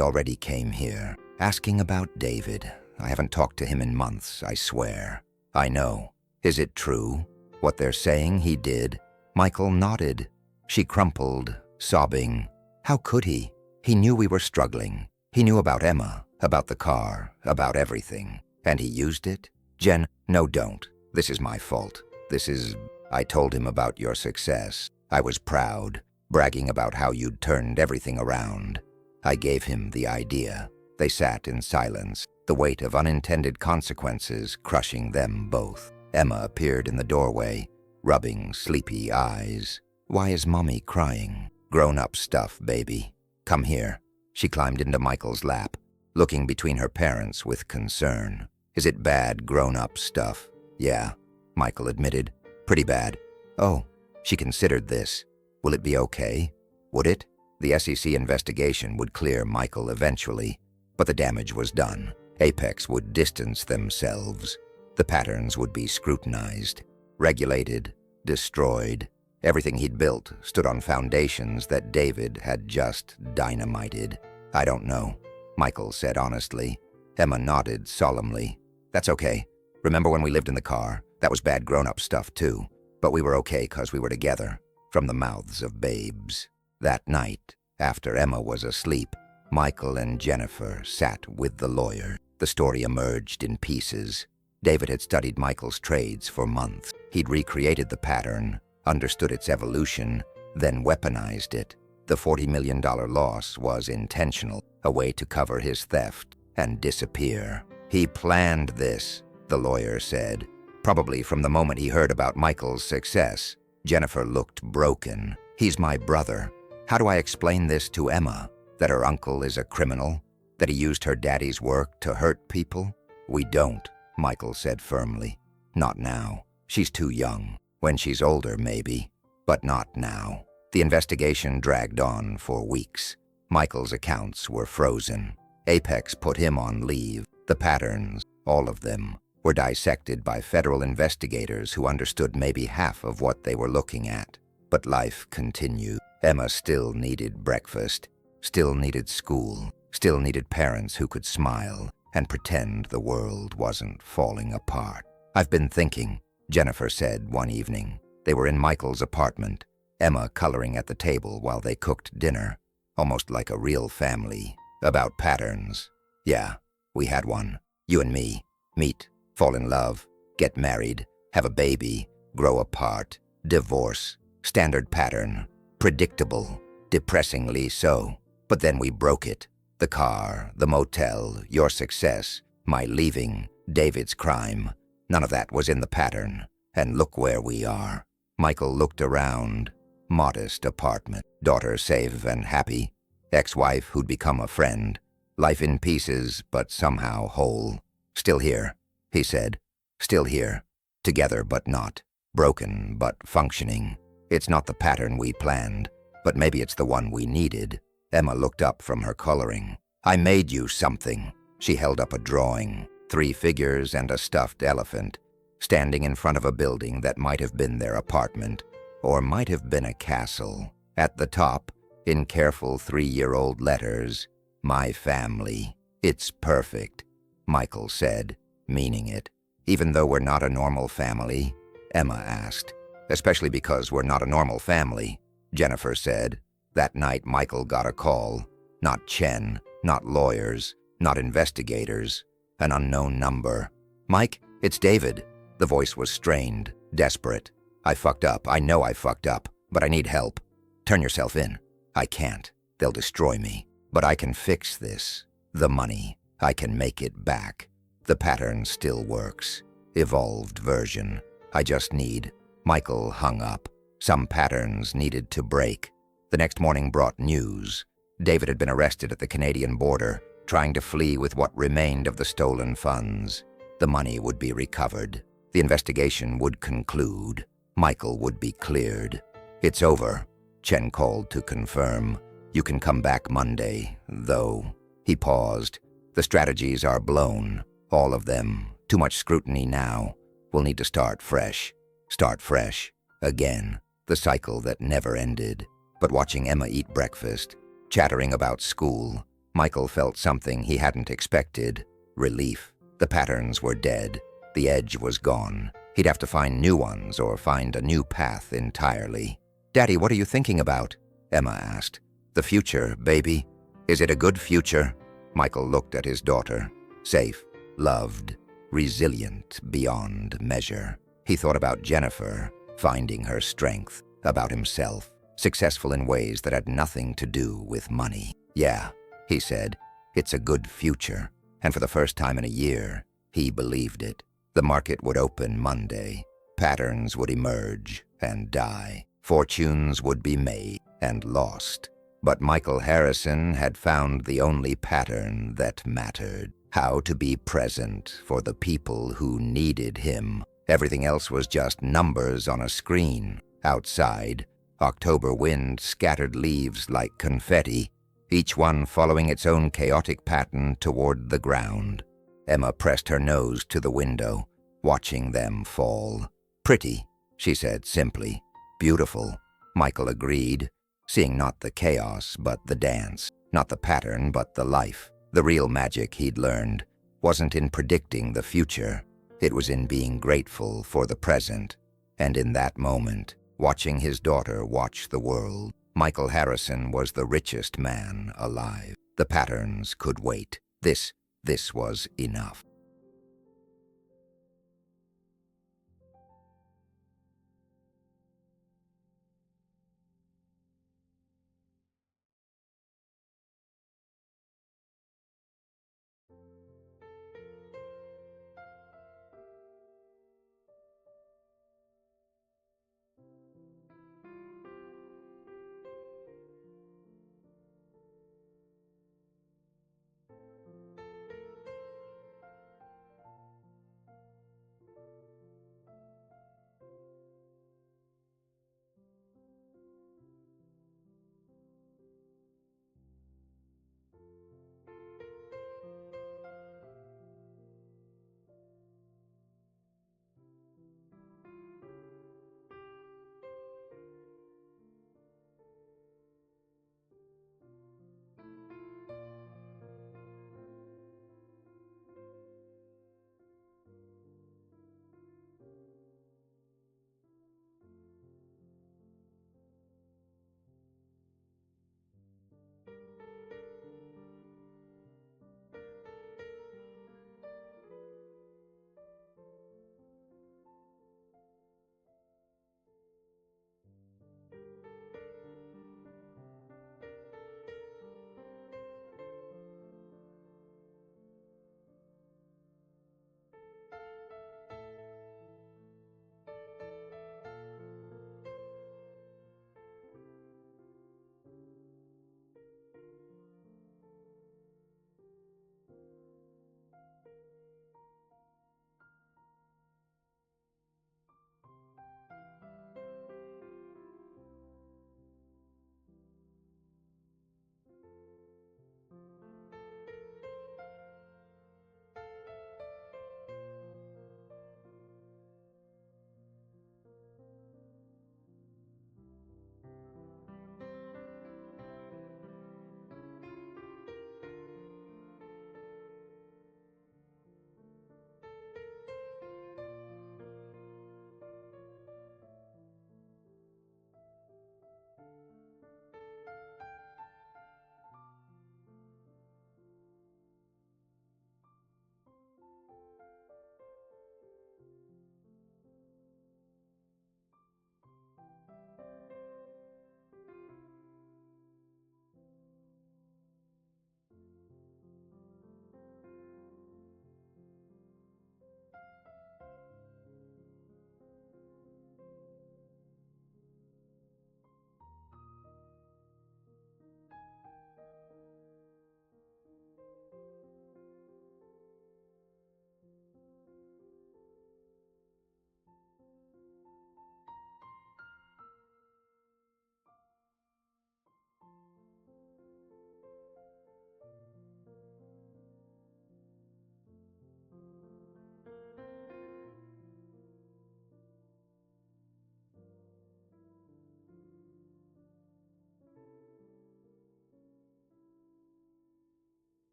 already came here, asking about David. I haven't talked to him in months, I swear." "I know. Is it true? What they're saying he did?" Michael nodded. She crumpled, sobbing. How could he? He knew we were struggling. He knew about Emma, about the car, about everything. And he used it? "Jen, no, don't. This is my fault. I told him about your success. I was proud, bragging about how you'd turned everything around. I gave him the idea." They sat in silence, the weight of unintended consequences crushing them both. Emma appeared in the doorway, rubbing sleepy eyes. "Why is Mommy crying?" "Grown-up stuff, baby. Come here." She climbed into Michael's lap, looking between her parents with concern. "Is it bad grown-up stuff?" "Yeah," Michael admitted. "Pretty bad." "Oh." She considered this. "Will it be okay? Would it?" The SEC investigation would clear Michael eventually, but the damage was done. Apex would distance themselves. The patterns would be scrutinized, regulated, destroyed. Everything he'd built stood on foundations that David had just dynamited. "I don't know," Michael said honestly. Emma nodded solemnly. "That's okay. Remember when we lived in the car? That was bad grown-up stuff too. But we were okay 'cause we were together." From the mouths of babes. That night, after Emma was asleep, Michael and Jennifer sat with the lawyer. The story emerged in pieces. David had studied Michael's trades for months. He'd recreated the pattern, understood its evolution, then weaponized it. The $40 million loss was intentional, a way to cover his theft and disappear. "He planned this," the lawyer said, "probably from the moment he heard about Michael's success." Jennifer looked broken. "He's my brother. How do I explain this to Emma? That her uncle is a criminal? That he used her daddy's work to hurt people?" "We don't," Michael said firmly. "Not now. She's too young. When she's older, maybe. But not now." The investigation dragged on for weeks. Michael's accounts were frozen. Apex put him on leave. The patterns, all of them, were dissected by federal investigators who understood maybe half of what they were looking at. But life continued. Emma still needed breakfast, still needed school, still needed parents who could smile and pretend the world wasn't falling apart. "I've been thinking," Jennifer said one evening. They were in Michael's apartment, Emma coloring at the table while they cooked dinner, almost like a real family, "about patterns. Yeah, we had one. You and me. Meet, fall in love, get married, have a baby, grow apart, divorce. Standard pattern. Predictable. Depressingly so. But then we broke it. The car, the motel, your success, my leaving, David's crime. None of that was in the pattern. And look where we are." Michael looked around. Modest apartment. Daughter safe and happy. Ex-wife who'd become a friend. Life in pieces, but somehow whole. "Still here," he said. "Still here. Together but not. Broken but functioning. It's not the pattern we planned, but maybe it's the one we needed." Emma looked up from her coloring. "I made you something." She held up a drawing, 3 figures and a stuffed elephant, standing in front of a building that might have been their apartment, or might have been a castle. At the top, in careful 3-year-old letters, "My family. It's perfect," Michael said, meaning it. "Even though we're not a normal family?" Emma asked. "Especially because we're not a normal family," Jennifer said. That night Michael got a call. Not Chen, not lawyers, not investigators. An unknown number. "Mike, it's David." The voice was strained, desperate. "I fucked up. I know I fucked up, but I need help. Turn yourself in." "I can't." They'll destroy me. But I can fix this. The money. I can make it back. The pattern still works. Evolved version. I just need. Michael hung up. Some patterns needed to break. The next morning brought news. David had been arrested at the Canadian border, trying to flee with what remained of the stolen funds. The money would be recovered. The investigation would conclude. Michael would be cleared. It's over, Chen called to confirm. You can come back Monday, though. He paused. The strategies are blown. All of them. Too much scrutiny now. We'll need to start fresh. Start fresh. Again. The cycle that never ended. But watching Emma eat breakfast, chattering about school, Michael felt something he hadn't expected. Relief. The patterns were dead. The edge was gone. He'd have to find new ones or find a new path entirely. "Daddy, what are you thinking about?" Emma asked. "The future, baby. Is it a good future?" Michael looked at his daughter. Safe, loved, resilient beyond measure. He thought about Jennifer, finding her strength, about himself, successful in ways that had nothing to do with money. "Yeah," he said, "it's a good future." And for the first time in a year, he believed it. The market would open Monday. Patterns would emerge and die. Fortunes would be made and lost. But Michael Harrison had found the only pattern that mattered. How to be present for the people who needed him. Everything else was just numbers on a screen. Outside, October wind scattered leaves like confetti, each one following its own chaotic pattern toward the ground. Emma pressed her nose to the window, watching them fall. "Pretty," she said simply. "Beautiful," Michael agreed, seeing not the chaos but the dance, not the pattern but the life. The real magic he'd learned wasn't in predicting the future. It was in being grateful for the present. And in that moment, watching his daughter watch the world, Michael Harrison was the richest man alive. The patterns could wait. This was enough.